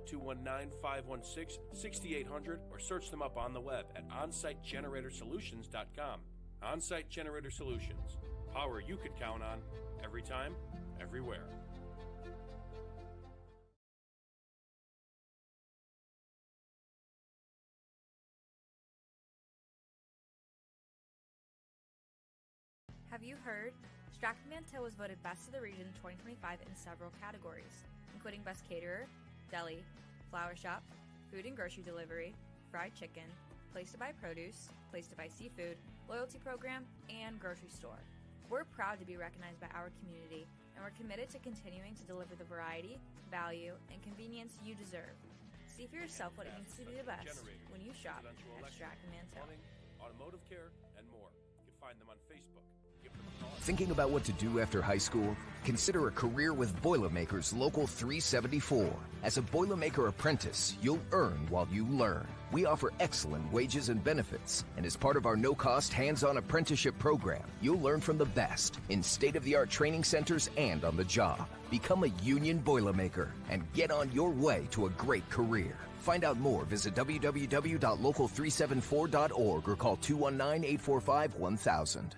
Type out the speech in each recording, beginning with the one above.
219-516-6800 or search them up on the web at onsitegeneratorsolutions.com. On-Site Generator Solutions. Power you could count on every time, everywhere. Have you heard? Stratton-Mantell was voted Best of the Region 2025 in several categories, including Best Caterer, Deli, Flower Shop, Food and Grocery Delivery, Fried Chicken, Place to Buy Produce, Place to Buy Seafood, Loyalty Program, and Grocery Store. We're proud to be recognized by our community, and we're committed to continuing to deliver the variety, value, and convenience you deserve. See for yourself what it means to be the best when you shop at Stratton-Mantell. Automotive care, and more. You can find them on Facebook. Thinking about what to do after high school? Consider a career with Boilermakers Local 374. As a Boilermaker apprentice, you'll earn while you learn. We offer excellent wages and benefits, and as part of our no-cost hands-on apprenticeship program, you'll learn from the best in state-of-the-art training centers and on the job. Become a union Boilermaker and get on your way to a great career. Find out more, visit www.local374.org or call 219-845-1000.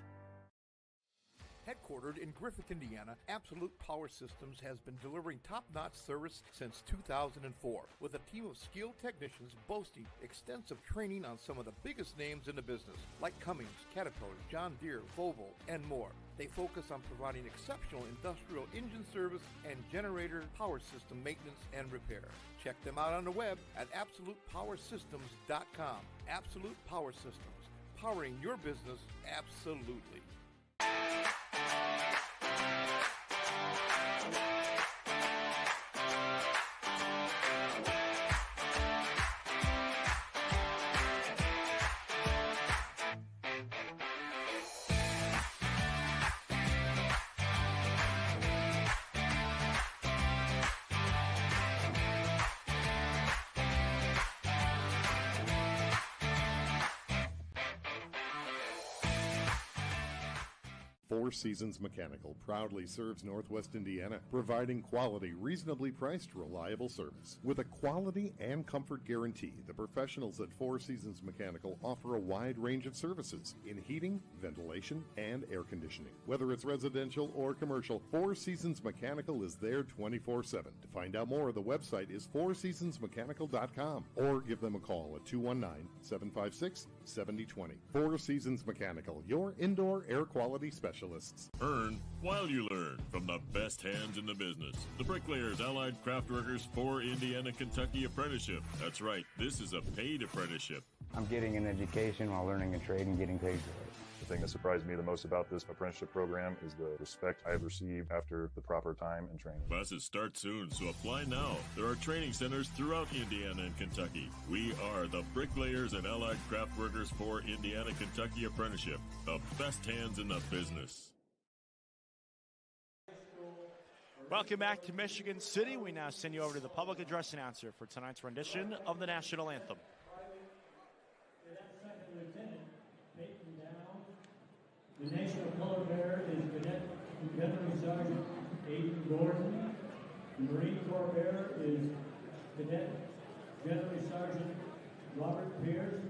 Headquartered in Griffith, Indiana, Absolute Power Systems has been delivering top-notch service since 2004, with a team of skilled technicians boasting extensive training on some of the biggest names in the business, like Cummins, Caterpillar, John Deere, Volvo, and more. They focus on providing exceptional industrial engine service and generator power system maintenance and repair. Check them out on the web at AbsolutePowerSystems.com. Absolute Power Systems, powering your business absolutely. Four Seasons Mechanical proudly serves Northwest Indiana, providing quality, reasonably priced, reliable service. With a quality and comfort guarantee, the professionals at Four Seasons Mechanical offer a wide range of services in heating, ventilation, and air conditioning. Whether it's residential or commercial, Four Seasons Mechanical is there 24/7. To find out more, the website is fourseasonsmechanical.com or give them a call at 219-756-7020. Four Seasons Mechanical, your indoor air quality specialists. Earn while you learn from the best hands in the business. The Bricklayers Allied Craft Workers for Indiana, Kentucky Apprenticeship. That's right, this is a paid apprenticeship. I'm getting an education while learning a trade and getting paid for it. The thing that surprised me the most about this apprenticeship program is the respect I've received after the proper time and training. Classes start soon, so apply now. There are training centers throughout Indiana and Kentucky. We are the Bricklayers and Allied Craft Workers for Indiana, Kentucky Apprenticeship. The best hands in the business. Welcome back to Michigan City. We now send you over to the public address announcer for tonight's rendition of the national anthem. The National Color Bearer is Cadet Gunnery Sergeant Aiden Gordon. The Marine Corps Bearer is Cadet Gunnery Sergeant Robert Pierce.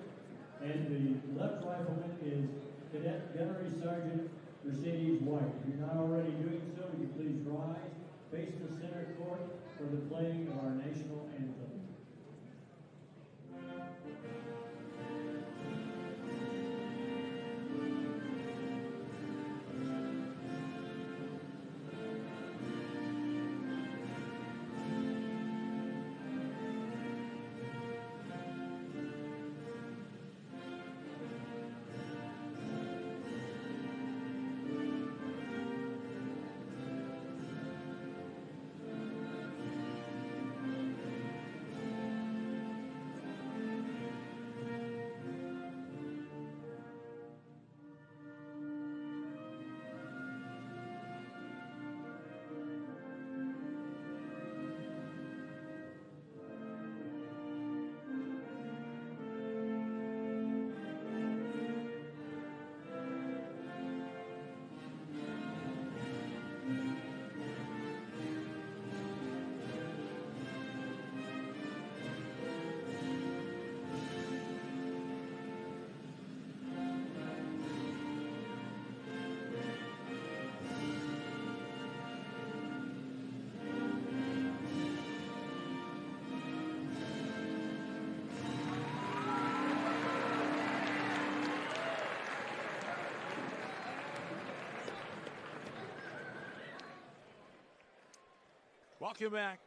And the left rifleman is Cadet Gunnery Sergeant Mercedes White. If you're not already doing so, would you please rise, face the center court for the playing of our national anthem. Welcome back.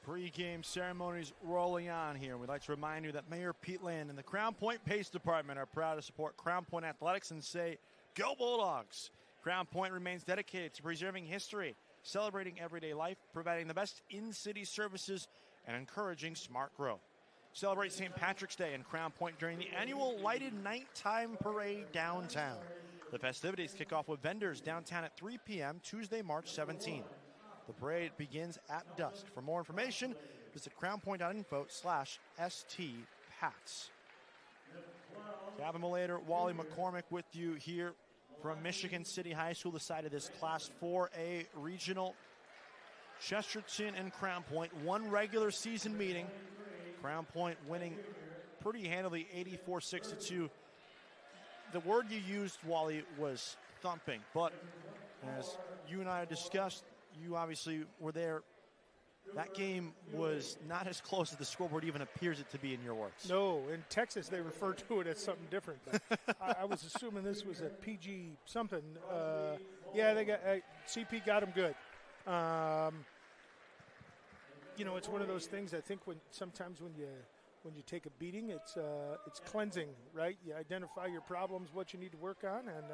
Pre-game ceremonies rolling on here. We'd like to remind you that Mayor Pete Land and the Crown Point Pace Department are proud to support Crown Point Athletics and say, Go Bulldogs! Crown Point remains dedicated to preserving history, celebrating everyday life, providing the best in-city services, and encouraging smart growth. Celebrate St. Patrick's Day in Crown Point during the annual lighted nighttime parade downtown. The festivities kick off with vendors downtown at 3 p.m. Tuesday, March 17th. The parade begins at dusk. For more information, visit crownpoint.info/STPats. Gavin Malater, Wally McCormick with you here from Michigan City High School, the side of this Class 4A regional. Chesterton and Crown Point, one regular season meeting. Crown Point winning pretty handily, 84-62. The word you used, Wally, was thumping, but as you and I discussed, you obviously were there. That game was not as close as the scoreboard even appears it to be in your words. No, in Texas they refer to it as something different. But I was assuming this was a PG something. Yeah, they got CP got them good. It's one of those things. I think sometimes when you take a beating, it's cleansing, right? You identify your problems, what you need to work on, and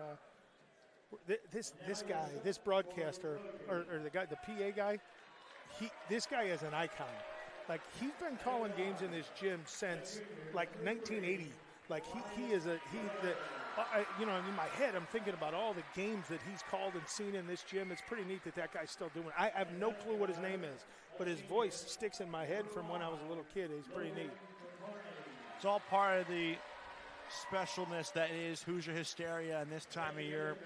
this guy, this broadcaster, or the guy, the PA guy, this guy is an icon. Like, he's been calling games in this gym since like 1980. Like in my head, I'm thinking about all the games that he's called and seen in this gym. It's pretty neat that guy's still doing it. I have no clue what his name is, but his voice sticks in my head from when I was a little kid. He's pretty neat. It's all part of the specialness that is Hoosier hysteria in this time of year.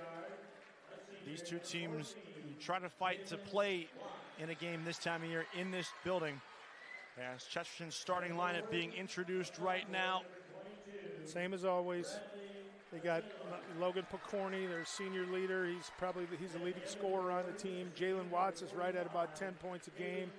These two teams try to fight to play in a game this time of year in this building. As Chesterton's starting lineup being introduced right now. Same as always. They got Logan Picorni, their senior leader. He's the leading scorer on the team. Jalen Watts is right at about 10 points a game.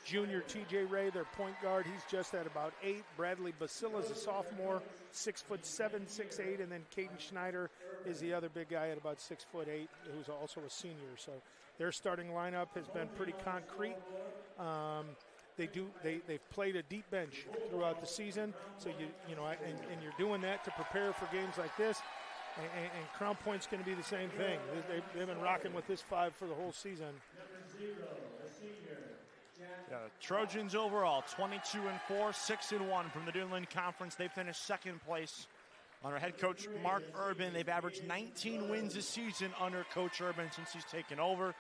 Junior TJ Ray, their point guard, he's just at about 8. Bradley Basila's a sophomore, 6'7", 6'8", and then Caden Schneider is the other big guy at about 6'8", who's also a senior. So their starting lineup has been pretty concrete. They've played a deep bench throughout the season, so and you're doing that to prepare for games like this. And Crown Point's going to be the same thing. They've been rocking with this 5 for the whole season. Yeah, the Trojans overall 22-4, 6-1 from the Duneland Conference. They finished second place under head coach Mark Urban. They've averaged 19 wins this season under Coach Urban since he's taken over.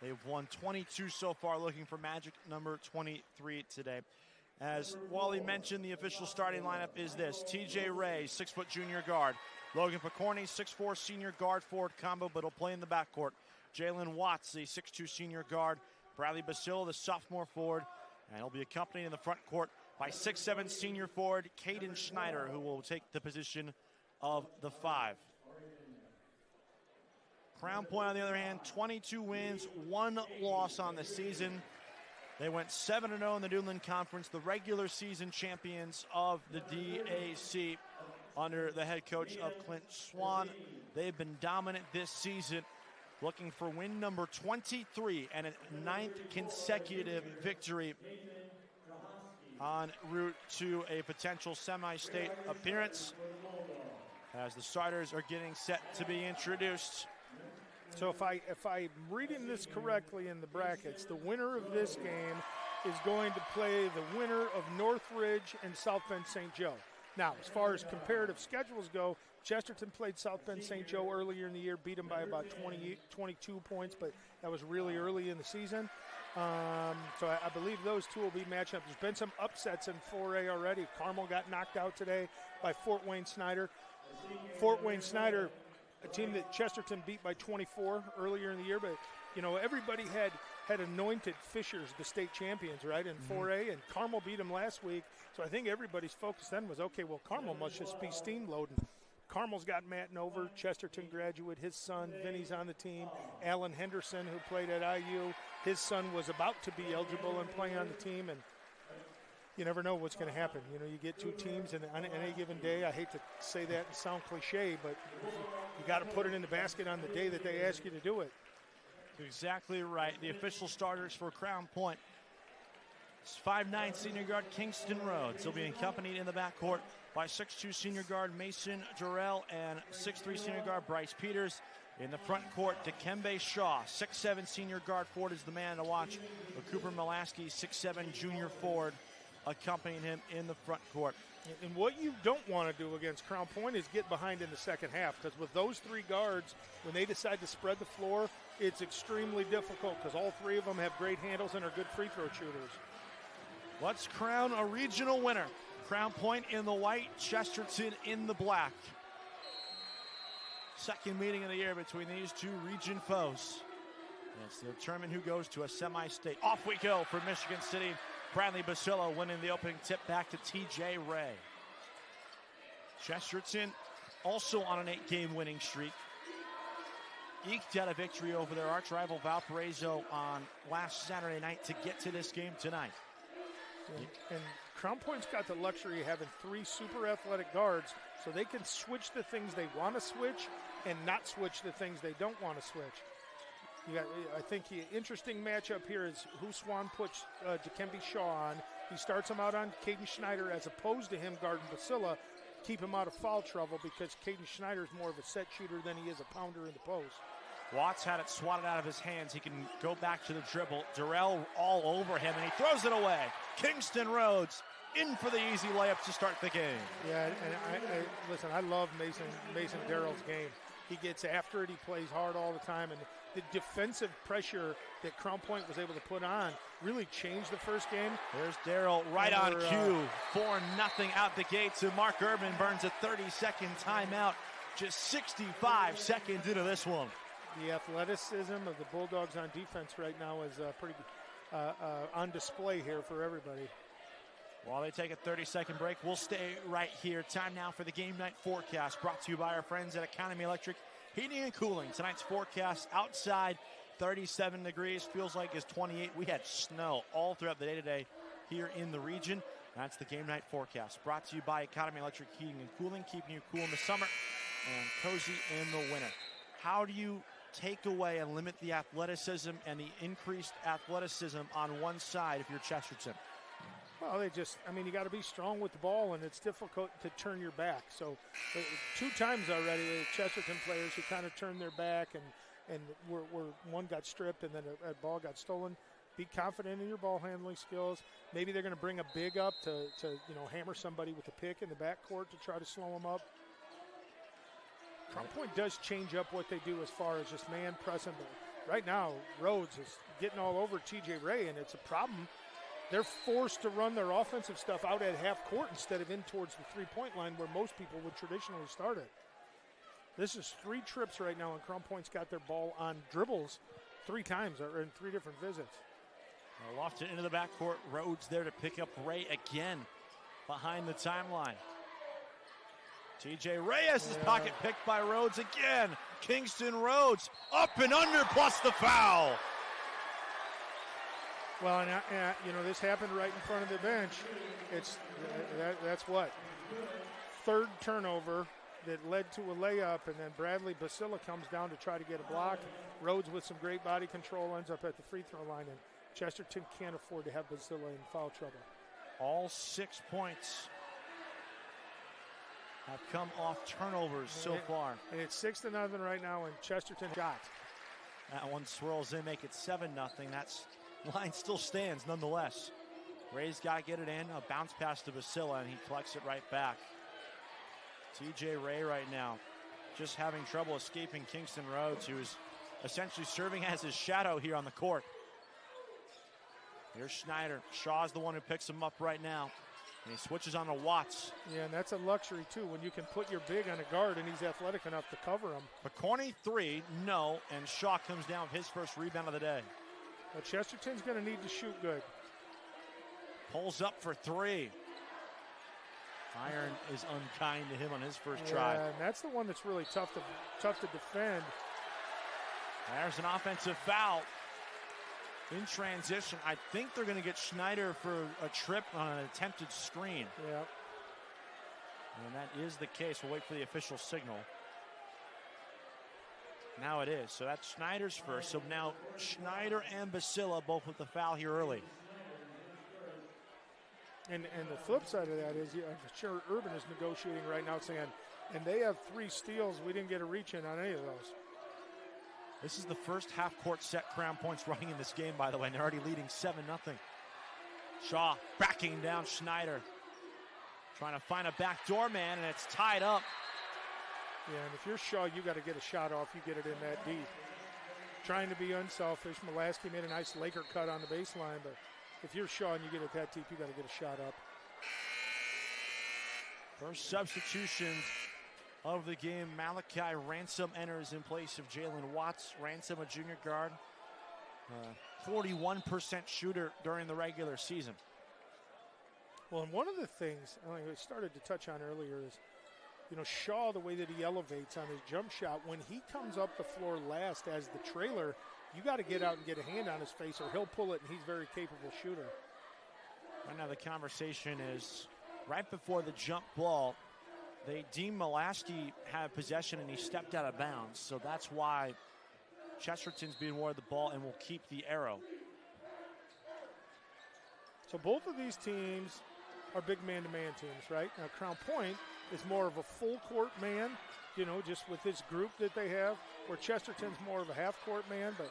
They've won 22 so far, looking for magic number 23 today. As Wally mentioned, the official starting lineup is this. TJ Ray, 6-foot junior guard. Logan Picorni, 6'4", senior guard forward combo, but he'll play in the backcourt. Jalen Watts, the 6'2", senior guard. Bradley Basile, the sophomore forward, and he'll be accompanied in the front court by 6'7", senior forward Caden Schneider, who will take the position of the 5. Crown Point, on the other hand, 22 wins, 1 loss on the season. They went 7-0 in the Duneland Conference, the regular season champions of the DAC under the head coach of Clint Swan. They've been dominant this season, looking for win number 23 and a 9th consecutive victory en route to a potential semi-state appearance as the starters are getting set to be introduced. So if I'm reading this correctly in the brackets, the winner of this game is going to play the winner of Northridge and South Bend St. Joe. Now, as far as comparative schedules go, Chesterton played South Bend St. Joe earlier in the year, beat them by about 22 points, but that was really early in the season. So I believe those two will be matched up. There's been some upsets in 4A already. Carmel got knocked out today by Fort Wayne Snyder. Fort Wayne Snyder, a team that Chesterton beat by 24 earlier in the year, but everybody had anointed Fishers the state champions, right, in 4A, and Carmel beat them last week. So I think everybody's focus then was, okay, well, Carmel must just be steamloading. Carmel's got Matt Nover, Chesterton graduate. His son, Vinny's on the team. Alan Henderson, who played at IU, his son was about to be eligible and playing on the team, and you never know what's going to happen. You get two teams, and on any given day, I hate to say that and sound cliche, but you got to put it in the basket on the day that they ask you to do it. Exactly right. The official starters for Crown Point 5'9" senior guard Kingston Rhodes. He'll be accompanied in the backcourt by 6'2" senior guard Mason Durrell and 6'3" senior guard Bryce Peters. In the front court, Dikembe Shaw, 6'7" senior guard forward is the man to watch. Cooper Molaski, 6'7" junior forward, accompanying him in the front court. And what you don't want to do against Crown Point is get behind in the second half, because with those three guards, when they decide to spread the floor, it's extremely difficult because all three of them have great handles and are good free throw shooters. Let's crown a regional winner. Crown Point in the white, Chesterton in the black. Second meeting of the year between these two region foes. It's to determine who goes to a semi-state. Off we go for Michigan City. Bradley Basilla winning the opening tip back to TJ Ray. Chesterton also on an 8-game winning streak. Eked out a victory over their arch rival Valparaiso on last Saturday night to get to this game tonight. And Crown Point's got the luxury of having three super athletic guards, so they can switch the things they want to switch and not switch the things they don't want to switch. I think the interesting matchup here is who Swan puts Dikembe Shaw on. He starts him out on Caden Schneider as opposed to him guarding Basilla. Keep him out of foul trouble because Caden Schneider is more of a set shooter than he is a pounder in the post. Watts had it swatted out of his hands. He can go back to the dribble. Durrell all over him, and he throws it away. Kingston Rhodes in for the easy layup to start the game. Yeah, and listen, I love Mason Darrell's game. He gets after it. He plays hard all the time. And the defensive pressure that Crown Point was able to put on really changed the first game. There's Darrell right on cue. 4-0 out the gates. And Mark Urban burns a 30-second timeout. Just 65 seconds into this one. The athleticism of the Bulldogs on defense right now is pretty on display here for everybody. While they take a 30-second break, we'll stay right here. Time now for the game night forecast, brought to you by our friends at Economy Electric Heating and Cooling. Tonight's forecast outside, 37 degrees, feels like it's 28. We had snow all throughout the day today here in the region. That's the game night forecast, brought to you by Economy Electric Heating and Cooling, keeping you cool in the summer and cozy in the winter. How do you take away and limit the athleticism and the increased athleticism on one side if you're Chesterton? Well, you got to be strong with the ball, and it's difficult to turn your back. So 2 times already, the Chesterton players who kind of turned their back and were one got stripped and then a ball got stolen. Be confident in your ball handling skills. Maybe they're going to bring a big up to hammer somebody with a pick in the backcourt to try to slow them up. Crown Point does change up what they do as far as just man pressing. But right now, Rhodes is getting all over TJ Ray, and it's a problem. They're forced to run their offensive stuff out at half court instead of in towards the three-point line where most people would traditionally start it. This is 3 trips right now, and Crown Point's got their ball on dribbles 3 times or in 3 different visits. Lofted into the backcourt. Rhodes there to pick up Ray again behind the timeline. TJ Ray has his pocket picked by Rhodes again. Kingston Rhodes up and under plus the foul. Well, and this happened right in front of the bench. That's what? 3rd turnover that led to a layup, and then Bradley Basilla comes down to try to get a block. Rhodes with some great body control ends up at the free throw line, and Chesterton can't afford to have Basilla in foul trouble. All 6 points have come off turnovers so far. And it's 6-0 right now, and Chesterton shot. That one swirls in, make it 7-0. That's line still stands nonetheless. Ray's got to get it in. A bounce pass to Basilla, and he collects it right back. TJ Ray right now just having trouble escaping Kingston Rhodes, who is essentially serving as his shadow here on the court. Here's Schneider. Shaw's the one who picks him up right now. And he switches on to Watts. Yeah, and that's a luxury, too, when you can put your big on a guard and he's athletic enough to cover him. McCorney 3, no, and Shaw comes down with his first rebound of the day. Well, Chesterton's going to need to shoot good. Pulls up for 3. Iron is unkind to him on his first try. And that's the one that's really tough to defend. There's an offensive foul. In transition, I think they're going to get Schneider for a trip on an attempted screen. Yeah. And that is the case. We'll wait for the official signal. Now it is. So that's Schneider's first. So now Schneider and Basilla both with the foul here early. And the flip side of that is, I'm sure Urban is negotiating right now saying, and they have 3 steals. We didn't get a reach in on any of those. This is the first half-court set Crown Point's running in this game, by the way, and they're already leading 7-0. Shaw backing down Schneider. Trying to find a backdoor man, and it's tied up. Yeah, and if you're Shaw, you got to get a shot off. You get it in that deep. Trying to be unselfish. Mulaski made a nice Laker cut on the baseline, but if you're Shaw and you get it that deep, you got to get a shot up. First substitution of the game. Malachi Ransom enters in place of Jalen Watts. Ransom, a junior guard. 41% shooter during the regular season. Well, and one of the things I started to touch on earlier is, Shaw, the way that he elevates on his jump shot, when he comes up the floor last as the trailer, you got to get out and get a hand on his face or he'll pull it, and he's a very capable shooter. Right now the conversation is right before the jump ball, they deem Mulaski had possession and he stepped out of bounds. So that's why Chesterton's being awarded the ball and will keep the arrow. So both of these teams are big man-to-man teams, right? Now Crown Point is more of a full-court man, just with this group that they have, where Chesterton's more of a half-court man, but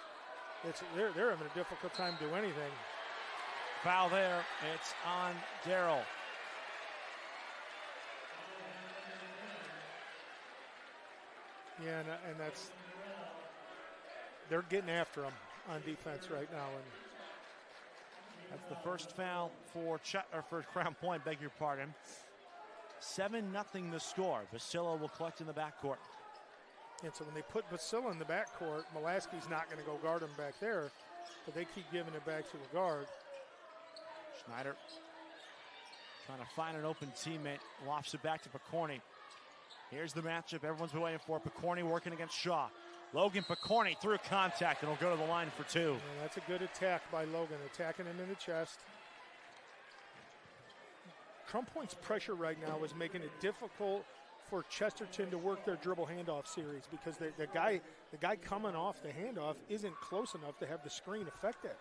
they're having a difficult time doing anything. Foul there. It's on Darrell. Yeah, and – they're getting after him on defense right now. And that's the first foul for Crown Point, beg your pardon. 7-0 the score. Basilla will collect in the backcourt. And so when they put Basilla in the backcourt, Mulaski's not going to go guard him back there, but they keep giving it back to a guard. Schneider trying to find an open teammate, lofts it back to Picorni. Here's the matchup everyone's been waiting for. Picorni working against Shaw. Logan Picorni through contact, and will go to the line for 2. Yeah, that's a good attack by Logan, attacking him in the chest. Crown Point's pressure right now is making it difficult for Chesterton to work their dribble handoff series because the guy coming off the handoff isn't close enough to have the screen affect it.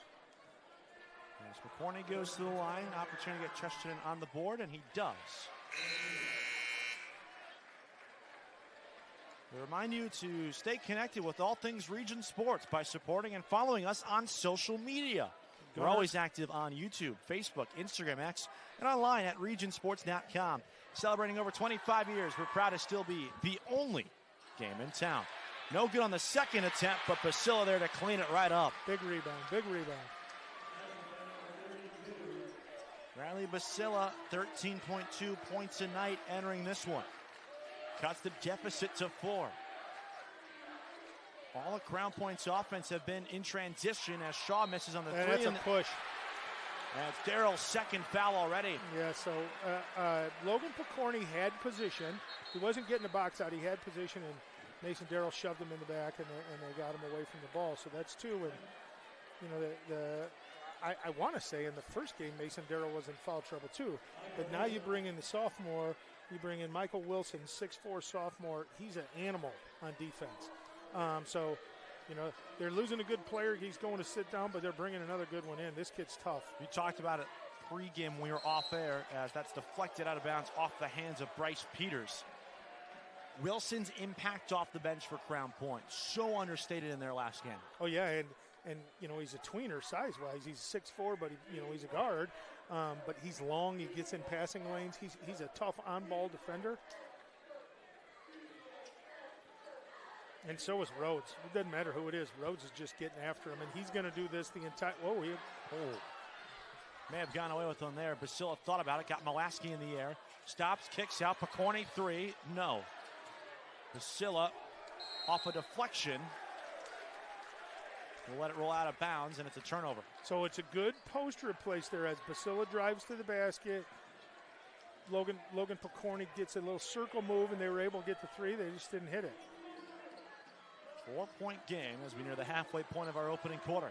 As Picorni goes to the line, opportunity to get Chesterton on the board, and he does. We remind you to stay connected with all things Region Sports by supporting and following us on social media. We're always active on YouTube, Facebook, Instagram, X, and online at regionsports.com. Celebrating over 25 years, we're proud to still be the only game in town. No good on the second attempt, but Basilla there to clean it right up. Big rebound, big rebound. Riley Basilla, 13.2 points a night entering this one. Cuts the deficit to 4. All of Crown Point's offense have been in transition as Shaw misses on the 3. That's a push. That's Darrell's second foul already. Yeah, so Logan Picorni had position. He wasn't getting the box out. He had position, and Mason Darrell shoved him in the back, and they got him away from the ball. So that's 2. And, I want to say in the first game, Mason Darrell was in foul trouble too. But now you bring in the sophomore. You bring in Michael Wilson, 6'4" sophomore. He's an animal on defense. So, they're losing a good player. He's going to sit down, but they're bringing another good one in. This kid's tough. We talked about it pregame when we were off air as that's deflected out of bounds off the hands of Bryce Peters. Wilson's impact off the bench for Crown Point, so understated in their last game. Oh, yeah, and he's a tweener size-wise. He's 6'4", but he's a guard. But he's long. He gets in passing lanes. He's a tough on-ball defender. And so is Rhodes. It doesn't matter who it is. Rhodes is just getting after him, and he's going to do this the entire. May have gone away with one there. Basilla thought about it. Got Mulaski in the air. Stops, kicks out. Picorni 3. No. Basilla off a deflection. We'll let it roll out of bounds, and it's a turnover. So it's a good post replace there as Basilla drives to the basket. Logan Picorni gets a little circle move, and they were able to get the 3. They just didn't hit it. 4-point game as we near the halfway point of our opening quarter.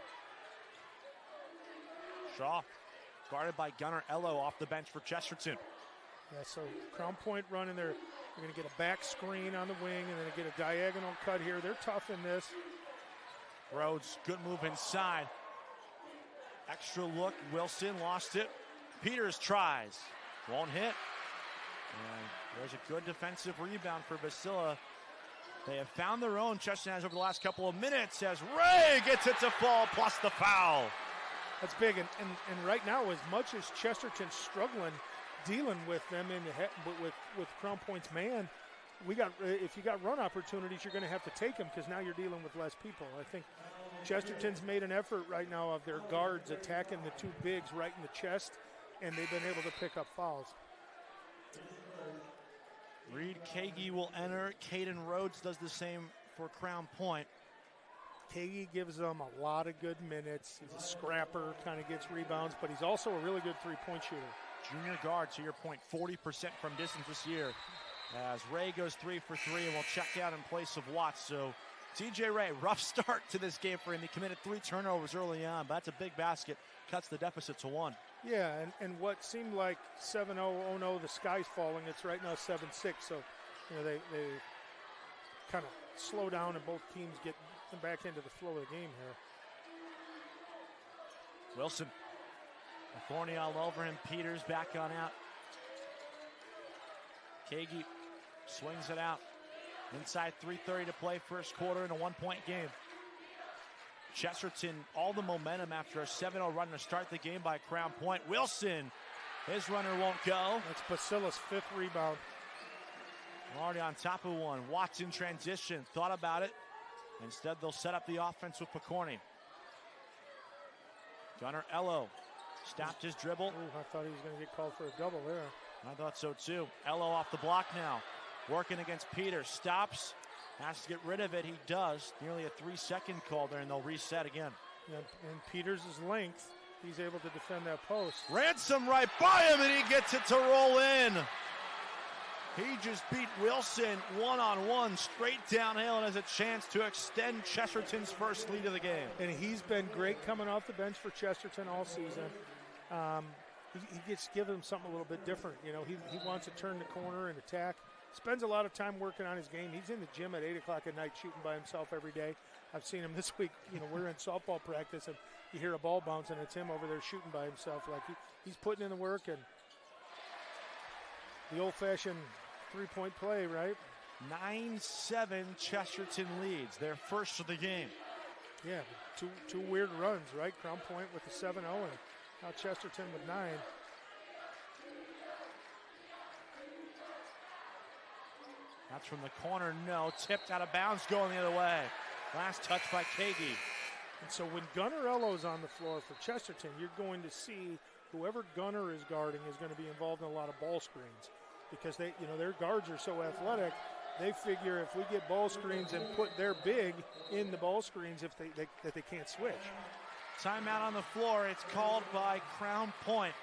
Shaw guarded by Gunnar Ello off the bench for Chesterton. Yeah, so Crown Point running there. They're going to get a back screen on the wing and then get a diagonal cut here. They're tough in this. Rhodes, good move inside. Extra look. Wilson lost it. Peters tries. Won't hit. And there's a good defensive rebound for Basila. They have found their own, Chesterton has, over the last couple of minutes as Ray gets it to fall, plus the foul. That's big, and right now, as much as Chesterton's struggling, dealing with them in the head, with Crown Point's man, if you got run opportunities, you're going to have to take them because now you're dealing with less people. I think Chesterton's made an effort right now of their guards attacking the two bigs right in the chest, and they've been able to pick up fouls. Reed Kagi will enter. Caden Rhodes does the same for Crown Point. Kagi gives them a lot of good minutes. He's a scrapper, kind of gets rebounds, but he's also a really good three-point shooter. Junior guard, to your point, 40% from distance this year. As Ray goes 3 for 3 and will check out in place of Watts. So TJ Ray, rough start to this game for him. He committed 3 turnovers early on, but that's a big basket. Cuts the deficit to 1. Yeah, and what seemed like 7-0, oh no, the sky's falling. It's right now 7-6. So, they kind of slow down and both teams get back into the flow of the game here. Wilson. Thorny all over him. Peters back on out. Kagi swings it out. Inside 3:30 to play, first quarter in a 1-point game. Chesterton, all the momentum after a 7-0 run to start the game by Crown Point. Wilson, his runner won't go. That's Basila's 5th rebound. Already on top of one. Watts in transition, thought about it. Instead, they'll set up the offense with Picorni. Gunnar Ello stopped his dribble. Ooh, I thought he was going to get called for a double there. I thought so too. Ello off the block now. Working against Peters. Stops. Has to get rid of it. He does. Nearly a 3-second call there, and they'll reset again. Yeah, and Peters' length, he's able to defend that post. Ransom right by him, and he gets it to roll in. He just beat Wilson one-on-one straight downhill and has a chance to extend Chesterton's first lead of the game. And he's been great coming off the bench for Chesterton all season. He gets given him something a little bit different. He wants to turn the corner and attack. Spends a lot of time working on his game. He's in the gym at 8 o'clock at night shooting by himself every day. I've seen him this week. We're in softball practice, and you hear a ball bounce, and it's him over there shooting by himself. Like he's putting in the work, and the old-fashioned three-point play, right? 9-7 Chesterton leads, their first of the game. Yeah, two weird runs, right? Crown Point with the 7-0, and now Chesterton with 9. That's from the corner, no. Tipped out of bounds, going the other way. Last touch by Kagi. And so when Gunnar Ello's on the floor for Chesterton, you're going to see whoever Gunnar is guarding is going to be involved in a lot of ball screens. Because their guards are so athletic, they figure if we get ball screens and put their big in the ball screens, if they can't switch. Timeout on the floor. It's called by Crown Point.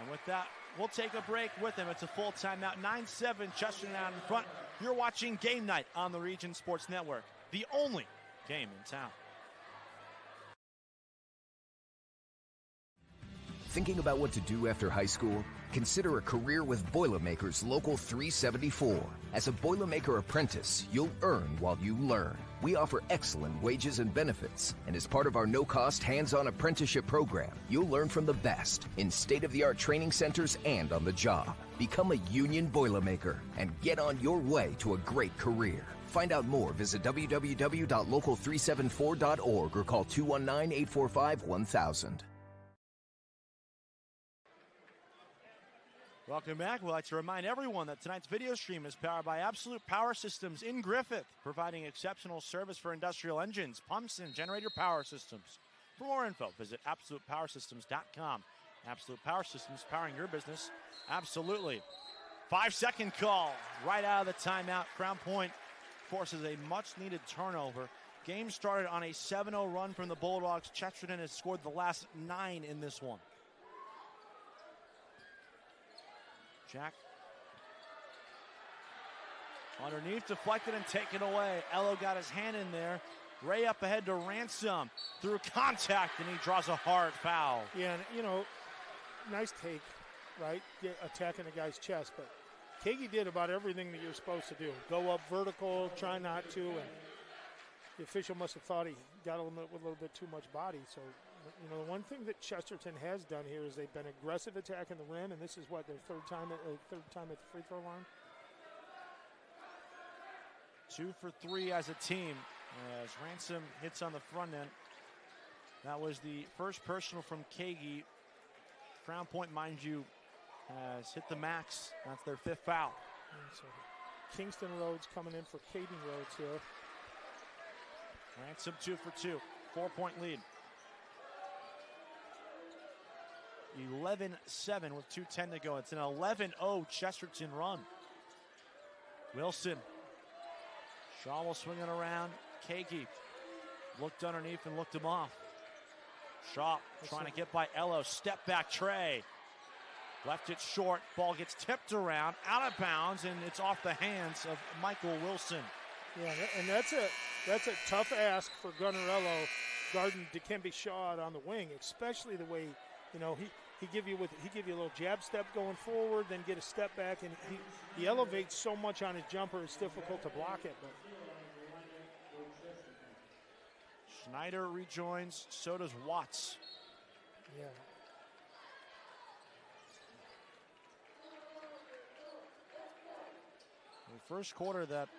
And with that, we'll take a break with them. It's a full timeout. 9-7, Chesterton out in front. You're watching Game Night on the Region Sports Network, the only game in town. Thinking about what to do after high school? Consider a career with Boilermakers Local 374. As a Boilermaker apprentice, you'll earn while you learn. We offer excellent wages and benefits, and as part of our no-cost hands-on apprenticeship program, you'll learn from the best in state-of-the-art training centers and on the job. Become a union Boilermaker and get on your way to a great career. Find out more, visit www.local374.org or call 219-845-1000. Welcome back. We'd like to remind everyone that tonight's video stream is powered by Absolute Power Systems in Griffith, providing exceptional service for industrial engines, pumps, and generator power systems. For more info, visit AbsolutePowerSystems.com. Absolute Power Systems, powering your business. Absolutely. 5-second call right out of the timeout. Crown Point forces a much-needed turnover. Game started on a 7-0 run from the Bulldogs. Chesterton has scored the last 9 in this one. Jack underneath, deflected and taken away. Ello got his hand in there. Ray up ahead to Ransom through contact, and he draws a hard foul. Yeah, and nice take, right? Attacking the guy's chest, but Kagi did about everything that you're supposed to do. Go up vertical, try not to, and the official must have thought he got with a little bit too much body, so You know, the one thing that Chesterton has done here is they've been aggressive attacking the rim, and this is what, their third time at the free throw line. 2 for 3 as a team as Ransom hits on the front end. That was the first personal from Kagi. Crown Point, mind you, has hit the max. That's their 5th foul. And so Kingston Rhodes coming in for Caden Rhodes here. Ransom 2 for 2. 4-point lead. 11-7 with 2:10 to go. It's an 11-0 Chesterton run. Wilson. Shaw will swing it around. Kagi looked underneath and looked him off. Shaw trying to get by Ello. Step back Trey. Left it short. Ball gets tipped around, out of bounds, and it's off the hands of Michael Wilson. Yeah, and that's a tough ask for Gunnerello guarding Dikembe Shaw out on the wing, especially the way, you know, he give you a little jab step going forward, then get a step back, and he elevates so much on his jumper it's difficult to block it. But Schneider rejoins, so does Watts. Yeah. The first quarter, that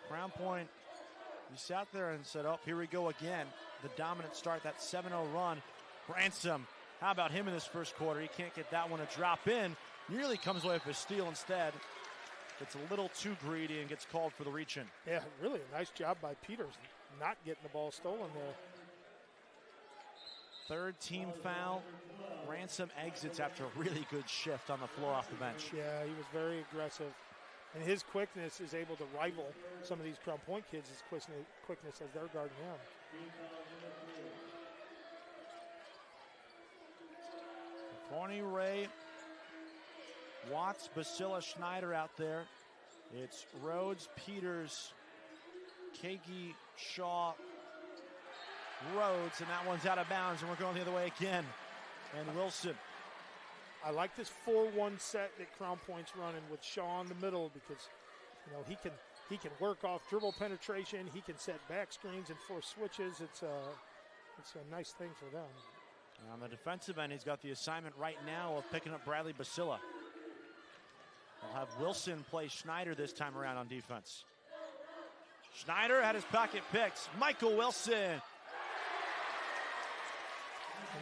Crown Point, you sat there and said, oh, here we go again. The dominant start, that 7-0 run. Ransom, how about him in this first quarter? He can't get that one to drop in. Nearly comes away with a steal instead. It's a little too greedy and gets called for the reach-in. Yeah, really a nice job by Peters not getting the ball stolen there. Third team foul. Ransom exits after a really good shift on the floor off the bench. Yeah, he was very aggressive. And his quickness is able to rival some of these Crown Point kids' quickness as they're guarding him. Corny, Ray, Watts, Basila, Schneider out there. It's Rhodes, Peters, Kagi, Shaw, Rhodes, and that one's out of bounds, and we're going the other way again. And Wilson. I like this 4-1 set that Crown Point's running with Shaw in the middle because, you know, he can work off dribble penetration. He can set back screens and force switches. It's a nice thing for them. On the defensive end, he's got the assignment right now of picking up Bradley Basila. We'll have Wilson play Schneider this time around on defense. Schneider had his pocket picked. Michael Wilson. And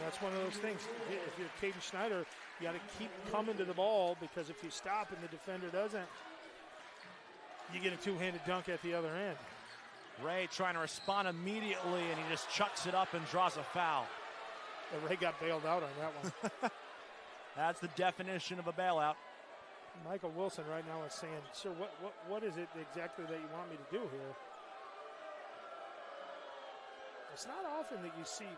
that's one of those things. If you're Caden Schneider, you got to keep coming to the ball because if you stop and the defender doesn't, you get a two-handed dunk at the other end. Ray trying to respond immediately, and he just chucks it up and draws a foul. And Ray got bailed out on that one. That's the definition of a bailout. Michael Wilson right now is saying, sir, what is it exactly that you want me to do here? It's not often that you see,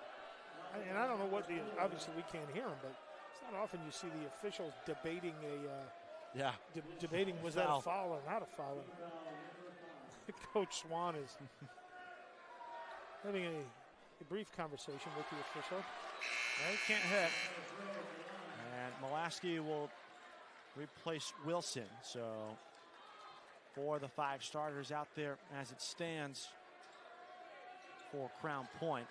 and I don't know what obviously we can't hear him, but it's not often you see the officials debating debating was that a foul or not a foul. Coach Swan is having a brief conversation with the official. Ray can't hit. And Molaski will replace Wilson. So 4 of the 5 starters out there as it stands for Crown Point.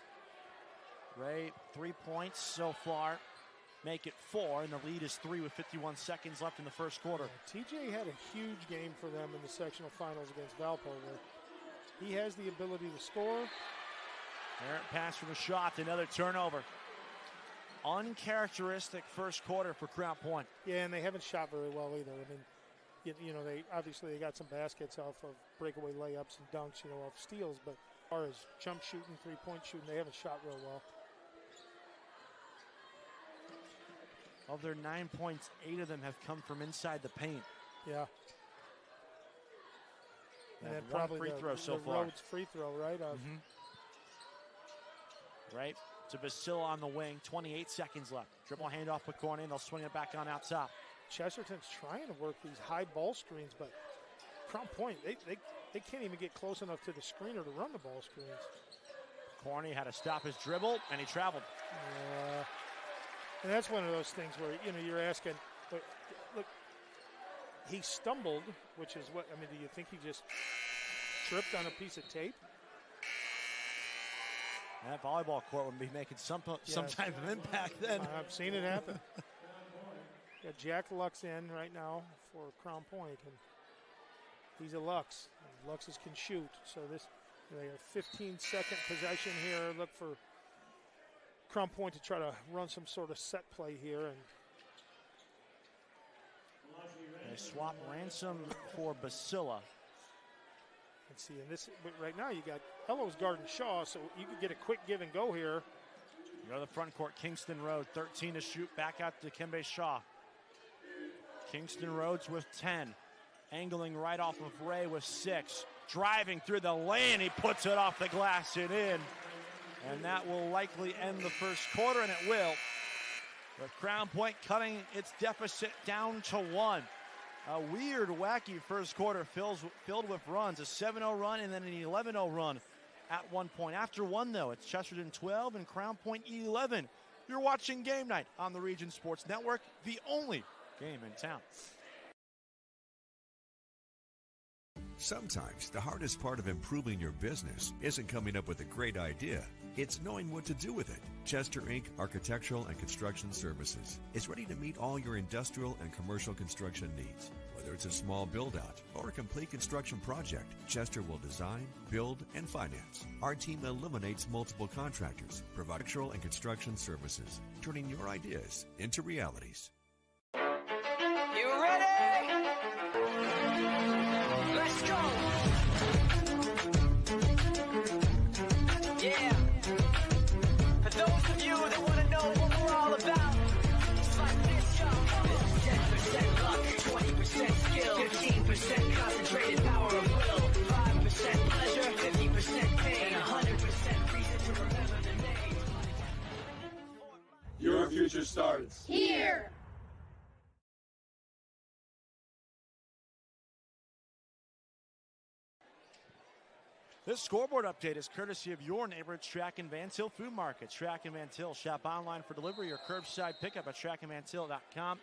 Ray, 3 points so far. Make it 4, and the lead is 3 with 51 seconds left in the first quarter. TJ had a huge game for them in the sectional finals against Valpo, where he has the ability to score. Errant pass from the shot, another turnover. Uncharacteristic first quarter for Crown Point. Yeah, and they haven't shot very well either. I mean, you know, they got some baskets off of breakaway layups and dunks, you know, off steals, but as far as jump shooting, three-point shooting, they haven't shot real well. Of their 9 points, 8 of them have come from inside the paint. Yeah. And then one probably free throw so the far. Rhodes free throw, right? Right to Basila on the wing. 28 seconds left. Dribble handoff with Corny, and they'll swing it back on out top. Chesterton's trying to work these high ball screens, but Crown Point, they can't even get close enough to the screener to run the ball screens. Corny had to stop his dribble, and he traveled. Yeah. And that's one of those things where, you know, you're asking, look, he stumbled, which is what, I mean, do you think he just tripped on a piece of tape? That volleyball court would be making some type of impact then. I've seen it happen. Got Jack Lux in right now for Crown Point, and he's a Lux. And Luxes can shoot, so they have a 15-second possession here. Look for Crown Point to try to run some sort of set play here. And they swap Ransom for Basila. Let's see, and this right now you got Ello's guarding Shaw, so you could get a quick give and go here. You go to the front court, Kingston Rhodes, 13 to shoot, back out to Kembe Shaw. Kingston Rhodes with 10, angling right off of Ray with 6, driving through the lane, he puts it off the glass and in. And that will likely end the first quarter, and it will. With Crown Point cutting its deficit down to 1. A weird, wacky first quarter filled with runs. A 7-0 run and then an 11-0 run at one point. After one, though, it's Chesterton 12 and Crown Point 11. You're watching Game Night on the Region Sports Network, the only game in town. Sometimes the hardest part of improving your business isn't coming up with a great idea. It's knowing what to do with it. Chester Inc. Architectural and Construction Services is ready to meet all your industrial and commercial construction needs. Whether it's a small build-out or a complete construction project, Chester will design, build, and finance. Our team eliminates multiple contractors, provide architectural and construction services, turning your ideas into realities. You ready? Let's go! Yeah! For those of you that want to know what we're all about, it's like this, y'all. 10% luck, 20% skill, 15% concentrated power of will, 5% pleasure, 50% pain, and 100% reason to remember the name. Your future starts here! This scoreboard update is courtesy of your neighborhood Track and Van Til Food Market. Track and Van Til. Shop online for delivery or curbside pickup at trackandvantil.com.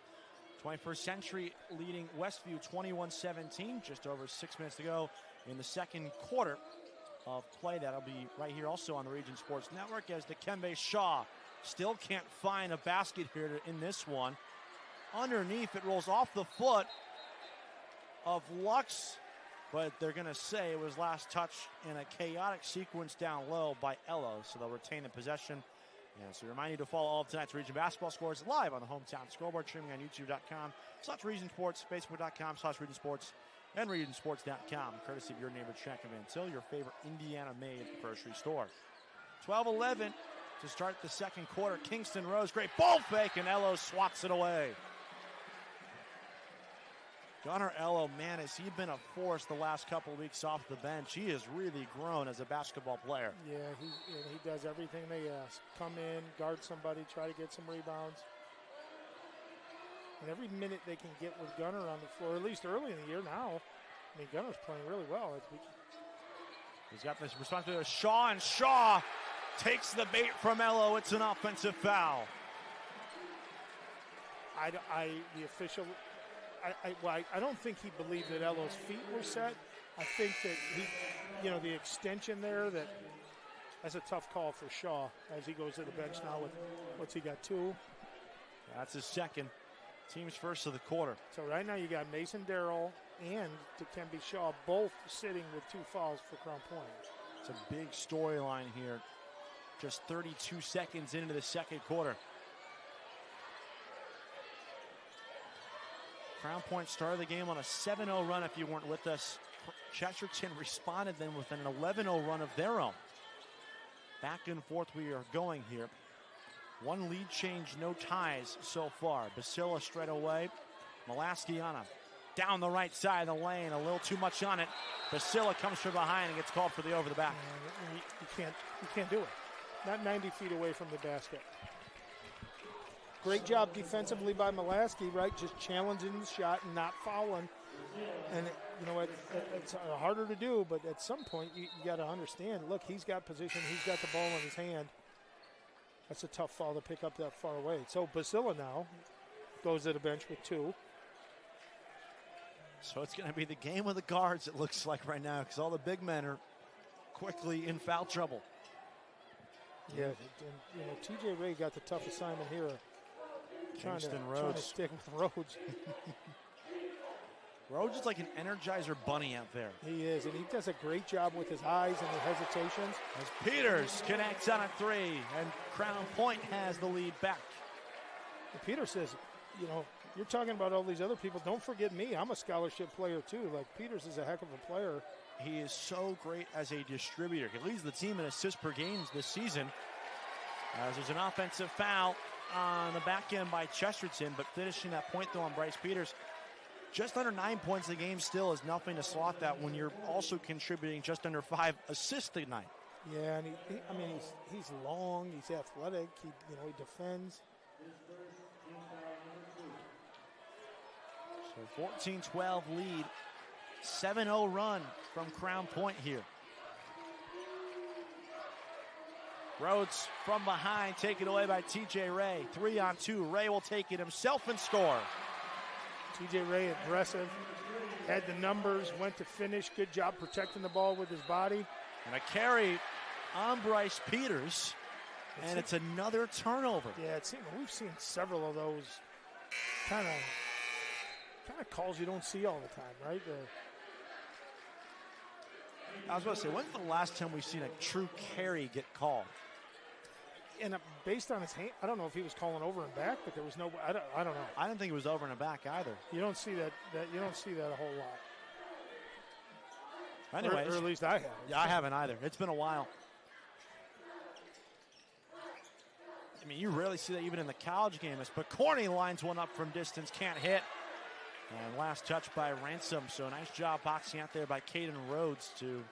21st Century leading Westview 21-17. Just over 6 minutes to go in the second quarter of play. That'll be right here also on the Region Sports Network as Dikembe Shaw still can't find a basket here in this one. Underneath, it rolls off the foot of Lux, but they're going to say it was last touch in a chaotic sequence down low by Ello, so they'll retain the possession. And so we remind you to follow all of tonight's Region basketball scores live on the Hometown Scoreboard, streaming on youtube.com/Region Sports, facebook.com/Region Sports, and RegionSports.com, courtesy of your neighbor Track and Van Til, your favorite Indiana-made grocery store. 12-11 to start the second quarter. Kingston Rose, great ball fake, and Ello swats it away. Gunnar Ello, man, has he been a force the last couple of weeks off the bench. He has really grown as a basketball player. Yeah, he does everything they ask. Come in, guard somebody, try to get some rebounds. And every minute they can get with Gunnar on the floor, at least early in the year now, I mean, Gunnar's playing really well. He's got this responsibility with Shaw, and Shaw takes the bait from Ello. It's an offensive foul. The official... I don't think he believed that Ello's feet were set. I think that the extension there, that's a tough call for Shaw as he goes to the bench now with, what's he got, 2? That's his second. Team's first of the quarter. So right now you got Mason Darrell and Dikembe Shaw both sitting with 2 fouls for Crown Point. It's a big storyline here. Just 32 seconds into the second quarter. Crown Point started the game on a 7-0 run if you weren't with us. Chesterton responded then with an 11-0 run of their own. Back and forth we are going here. One lead change, no ties so far. Basila straight away. Malaskiana down the right side of the lane, a little too much on it. Basila comes from behind and gets called for the over the back. You can't do it. Not 90 feet away from the basket. Great job defensively by Mulaski, right? Just challenging the shot and not fouling. And you know what? It's harder to do, but at some point you got to understand. Look, he's got position. He's got the ball in his hand. That's a tough foul to pick up that far away. So Basila now goes to the bench with 2. So it's going to be the game of the guards, it looks like right now, because all the big men are quickly in foul trouble. Yeah, and, T.J. Ray got the tough assignment here. Trying to stick with Rhodes. Rhodes is like an Energizer bunny out there. He is, and he does a great job with his eyes and the hesitations. As Peters connects on a three, and Crown Point has the lead back. And Peters says, you're talking about all these other people. Don't forget me. I'm a scholarship player, too. Like, Peters is a heck of a player. He is so great as a distributor. He leads the team in assists per game this season. As there's an offensive foul on the back end by Chesterton, but finishing that point, though, on Bryce Peters. Just under 9 points a game still is nothing to slot that when you're also contributing just under 5 assists a night. Yeah, and he's long, he's athletic, he defends. So 14-12 lead, 7-0 run from Crown Point here. Rhodes from behind, taken away by T.J. Ray. 3-on-2, Ray will take it himself and score. T.J. Ray aggressive, had the numbers, went to finish. Good job protecting the ball with his body. And a carry on Bryce Peters, and it's another turnover. Yeah, we've seen several of those kind of calls you don't see all the time, right? I was about to say, when's the last time we've seen a true carry get called? And based on his hand, I don't know if he was calling over and back, but there was no. I don't know. I didn't think it was over and back either. You don't see that. You don't see that a whole lot. Anyways, or at least I haven't. Yeah, I haven't either. It's been a while. I mean, you rarely see that even in the college game. As Picorni lines one up from distance, can't hit. And last touch by Ransom. So nice job boxing out there by Caden Rhodes to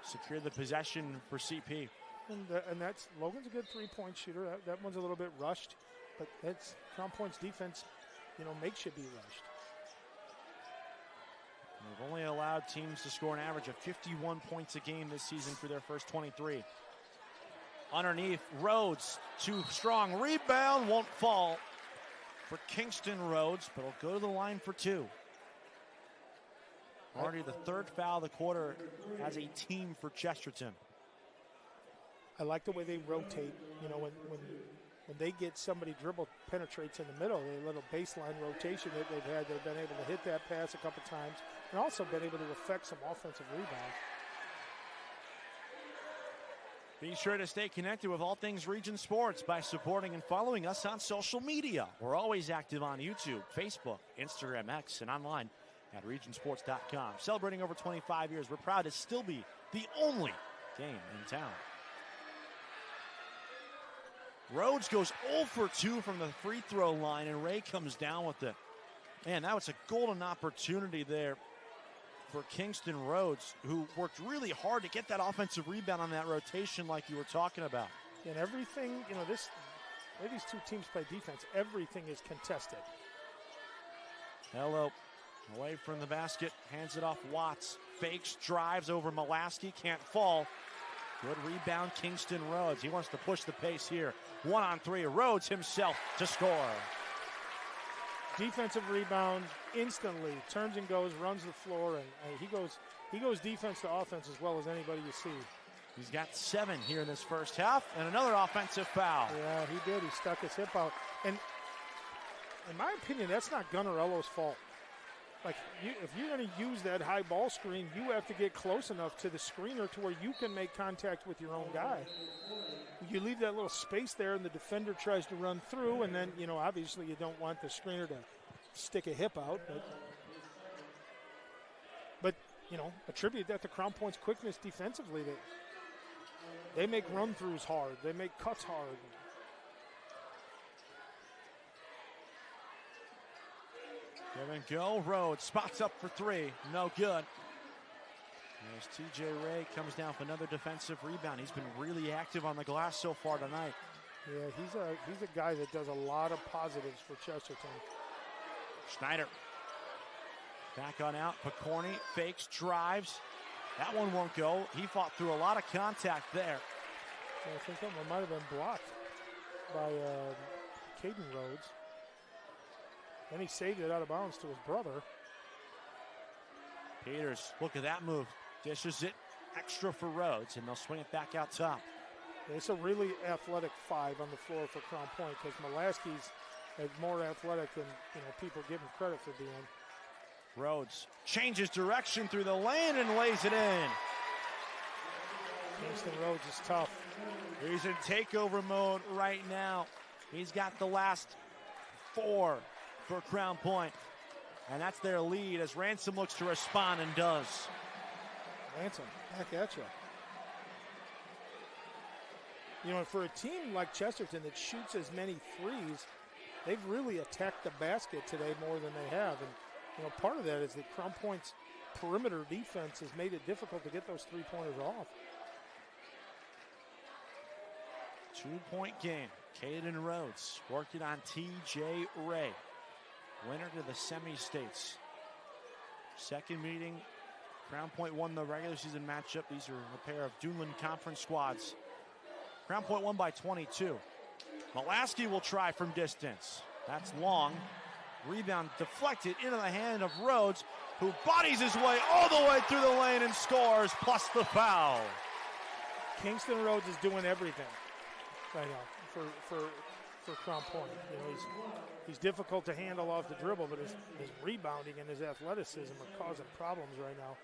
secure the possession for CP. And that's Logan's a good three-point shooter. That one's a little bit rushed, but that's Crown Point's defense. Makes you be rushed. They've only allowed teams to score an average of 51 points a game this season for their first 23. Underneath, Rhodes, too strong. Rebound won't fall for Kingston Rhodes, but will go to the line for two. Already the third foul of the quarter as a team for Chesterton. I like the way they rotate. When they get somebody dribble penetrates in the middle, the little baseline rotation that they've had, they've been able to hit that pass a couple times and also been able to affect some offensive rebounds. Be sure to stay connected with all things Region Sports by supporting and following us on social media. We're always active on YouTube, Facebook, Instagram, X, and online at regionsports.com. Celebrating over 25 years, we're proud to still be the only game in town. Rhodes goes 0 for 2 from the free throw line, and Ray comes down with it. Man, that was a golden opportunity there for Kingston Rhodes, who worked really hard to get that offensive rebound on that rotation like you were talking about. And everything, the way these two teams play defense, everything is contested. Hello, away from the basket, hands it off Watts. Fakes, drives over Molaski, can't fall. Good rebound, Kingston Rhodes. He wants to push the pace here. 1-on-3, Rhodes himself to score. Defensive rebound instantly, turns and goes, runs the floor, and he goes defense to offense as well as anybody you see. He's got 7 here in this first half, and another offensive foul. Yeah, he did. He stuck his hip out. And in my opinion, that's not Gunnerello's fault. Like, if you're going to use that high ball screen, you have to get close enough to the screener to where you can make contact with your own guy. You leave that little space there, and the defender tries to run through, and then, obviously you don't want the screener to stick a hip out. But attribute that to Crown Point's quickness defensively. They make run-throughs hard. They make cuts hard. Give and go. Rhodes spots up for 3. No good. As T.J. Ray comes down for another defensive rebound. He's been really active on the glass so far tonight. Yeah, he's a guy that does a lot of positives for Chesterton. Schneider. Back on out. Picorni fakes, drives. That one won't go. He fought through a lot of contact there. Yeah, I think that one might have been blocked by Caden Rhodes. Then he saved it out of bounds to his brother. Peters, look at that move. Dishes it extra for Rhodes, and they'll swing it back out top. It's a really athletic 5 on the floor for Crown Point because Molaski's more athletic than people give him credit for being. Rhodes changes direction through the lane and lays it in. Kingston Rhodes is tough. He's in takeover mode right now. He's got the last 4 for Crown Point. And that's their lead as Ransom looks to respond and does. Ransom, back at you. For a team like Chesterton that shoots as many threes, they've really attacked the basket today more than they have. And, part of that is that Crown Point's perimeter defense has made it difficult to get those three-pointers off. 2-point game. Caden Rhodes working on T.J. Ray. Winner to the semi-states. Second meeting, Crown Point won the regular season matchup. These are a pair of Duneland Conference squads. Crown Point won by 22. Molaski will try from distance. That's long. Rebound deflected into the hand of Rhodes, who bodies his way all the way through the lane and scores, plus the foul. Kingston Rhodes is doing everything right now for Crown Point. He's difficult to handle off the dribble, but his rebounding and his athleticism are causing problems right now.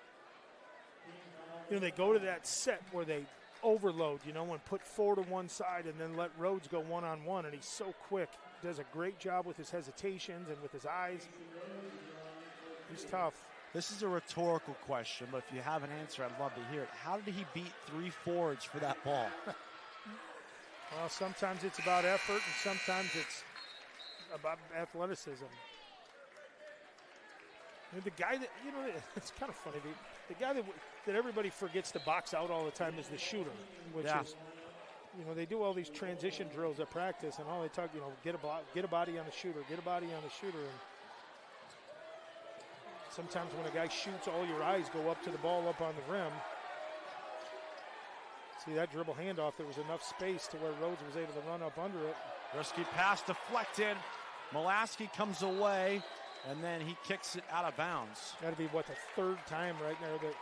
They go to that set where they overload, and put 4 to one side and then let Rhodes go one-on-one, and he's so quick. Does a great job with his hesitations and with his eyes. He's tough. This is a rhetorical question, but if you have an answer, I'd love to hear it. How did he beat 3 forwards for that ball? Well, sometimes it's about effort, and sometimes it's about athleticism. The guy that, it's kind of funny. The guy that everybody forgets to box out all the time is the shooter, which is, they do all these transition drills at practice, and all they talk, get a body on the shooter, get a body on the shooter. And sometimes when a guy shoots, all your eyes go up to the ball up on the rim. See that dribble handoff, there was enough space to where Rhodes was able to run up under it. Risky pass deflected. Molaski comes away, and then he kicks it out of bounds. Got to be, the third time right now that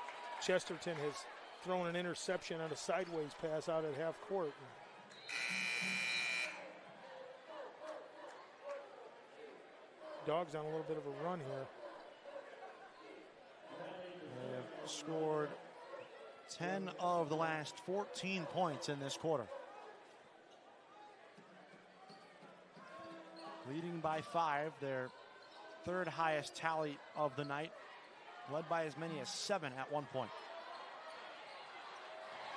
Chesterton has thrown an interception on a sideways pass out at half court. Dogs on a little bit of a run here. They have scored 10 of the last 14 points in this quarter. Leading by 5, their third highest tally of the night, led by as many as 7 at one point.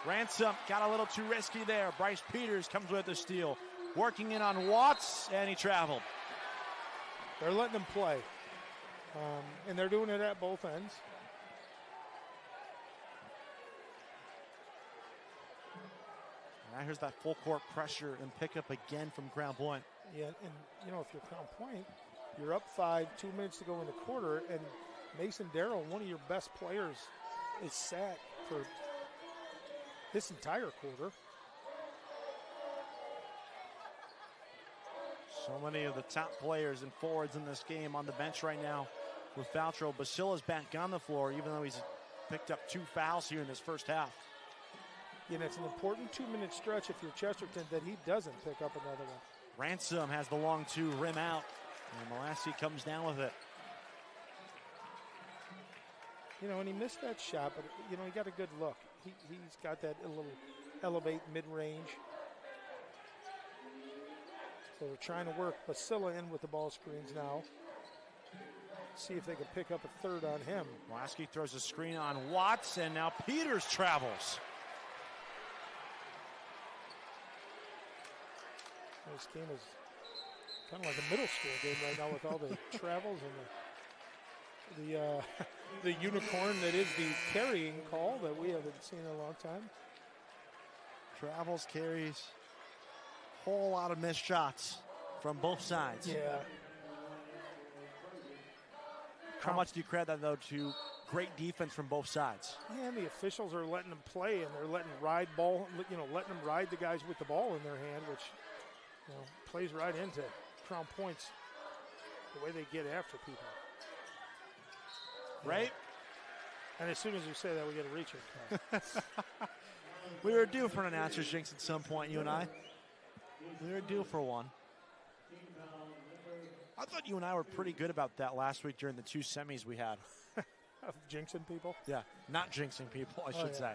Ransom got a little too risky there. Bryce Peters comes with the steal. Working in on Watts, and he traveled. They're letting them play, and they're doing it at both ends. Now here's that full court pressure and pickup again from Crown Point. Yeah, and if you're Crown Point, you're up 5, 2 minutes to go in the quarter, and Mason Darrell, one of your best players, is sat for this entire quarter. So many of the top players and forwards in this game on the bench right now with foul trouble. Basilla's back on the floor, even though he's picked up 2 fouls here in this first half. And it's an important 2-minute stretch if you're Chesterton that he doesn't pick up another one. Ransom has the long 2 rim out, and Molaski comes down with it. And he missed that shot, but, he got a good look. He's got that little elevate mid-range. So they're trying to work Basilla in with the ball screens now. See if they can pick up a third on him. Molaski throws a screen on Watts, and now Peters travels. This game is kind of like a middle school game right now with all the travels and the unicorn that is the carrying call that we haven't seen in a long time. Travels, carries, whole lot of missed shots from both sides. Yeah. How much do you credit that, though, to great defense from both sides? Yeah, and the officials are letting them play, and they're letting letting them ride the guys with the ball in their hand, which plays right into Crown Point's the way they get after people. Right? And as soon as you say that, we get a reach. We were due for an announcer's jinx at some point, you and I. We were due for one. I thought you and I were pretty good about that last week during the 2 semis we had. Of jinxing people? Yeah, not jinxing people, I should say.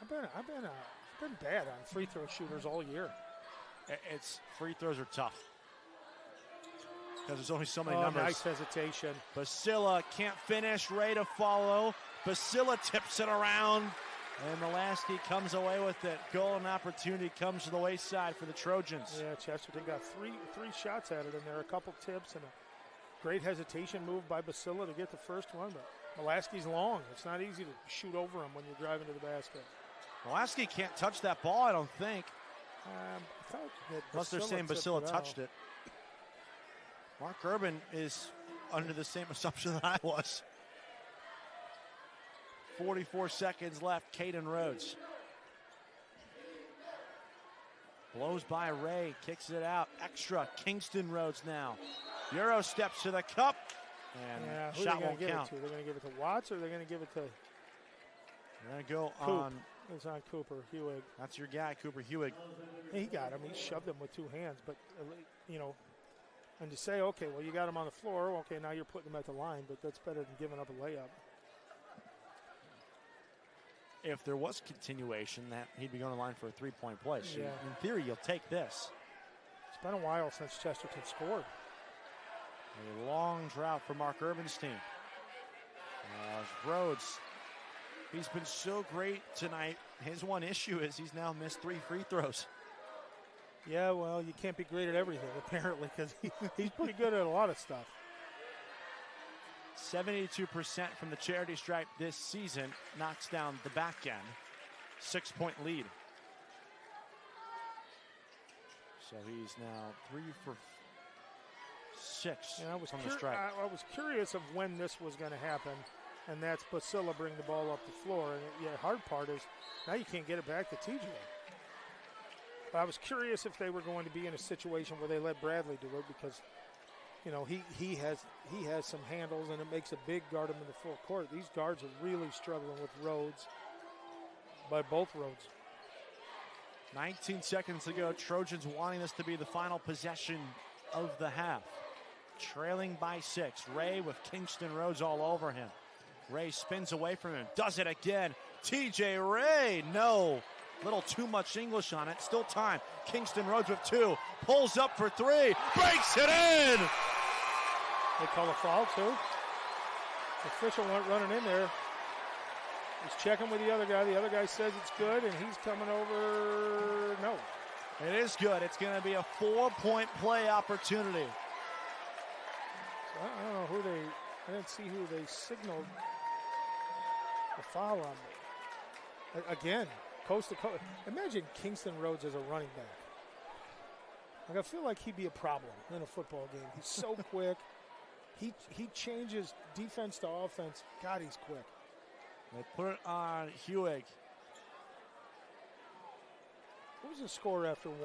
I've been bad on free throw shooters all year. It's free throws are tough because there's only so many numbers. Nice hesitation. Basila can't finish. Ray to follow. Basila tips it around, and Mulaski comes away with it. Goal and opportunity comes to the wayside for the Trojans. Yeah, Chesterton got three shots at it, and there are a couple tips and a great hesitation move by Basila to get the first one, but Mulaski's long. It's not easy to shoot over him when you're driving to the basket. Mulaski can't touch that ball, I don't think. I thought that unless they're saying Basila touched it. Mark Urban is under the same assumption that I was. 44 seconds left. Caden Rhodes blows by Ray, kicks it out. Extra. Kingston Rhodes now. Euro steps to the cup, and shot won't count. They're going to give it to Watts, or they're going to give it to? They're going to go Coop. on. It's on Cooper Hewig. That's your guy, Cooper Hewig. He got him. He shoved him with 2 hands, but and to say, okay, well, you got him on the floor. Okay, now you're putting him at the line, but that's better than giving up a layup. If there was continuation, that he'd be going to line for a 3-point play. So yeah. In theory, you'll take this. It's been a while since Chesterton scored. A long drought for Mark Urban's team. As Rhodes, he's been so great tonight. His one issue is he's now missed 3 free throws. Yeah, well, you can't be great at everything, apparently, because he's pretty good at a lot of stuff. 72% from the charity stripe this season knocks down the back end. 6-point lead. So he's now 3 for 6 from the stripe. I was curious of when this was going to happen, and that's Basila bring the ball up the floor. And the hard part is now you can't get it back to TJ. But I was curious if they were going to be in a situation where they let Bradley do it because, he has some handles, and it makes a big guard him in the full court. These guards are really struggling with Rhodes, by both Rhodes. 19 seconds to go. Trojans wanting this to be the final possession of the half. Trailing by 6. Ray with Kingston Rhodes all over him. Ray spins away from him. Does it again. TJ Ray. No. Little too much English on it. Still time. Kingston Rhodes with 2. Pulls up for 3. Breaks it in. They call a foul, too. The official went running in there. He's checking with the other guy. The other guy says it's good, and he's coming over. No. It is good. It's going to be a 4-point play opportunity. So I don't know I didn't see who they signaled the foul on. Again, coast to coast. Imagine Kingston Rhodes as a running back. I feel like he'd be a problem in a football game. He's so quick. He changes defense to offense. God, he's quick. They put it on Hewig. What was the score after 1?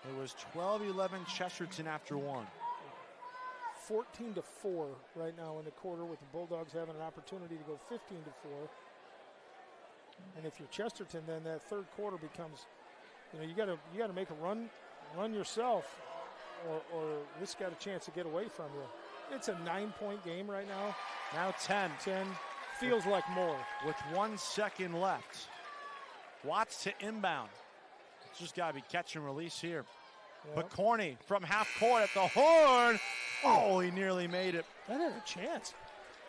It was 12-11 Chesterton after 1. 14-4 right now in the quarter, with the Bulldogs having an opportunity to go 15-4. And if you're Chesterton, then that third quarter becomes, you got to make a run yourself, or this got a chance to get away from you. It's a 9-point game right now. Now 10. Feels like more. With 1 second left. Watts to inbound. It's just got to be catch and release here. Yeah. Picorni from half court at the horn. Oh, he nearly made it. That had a chance.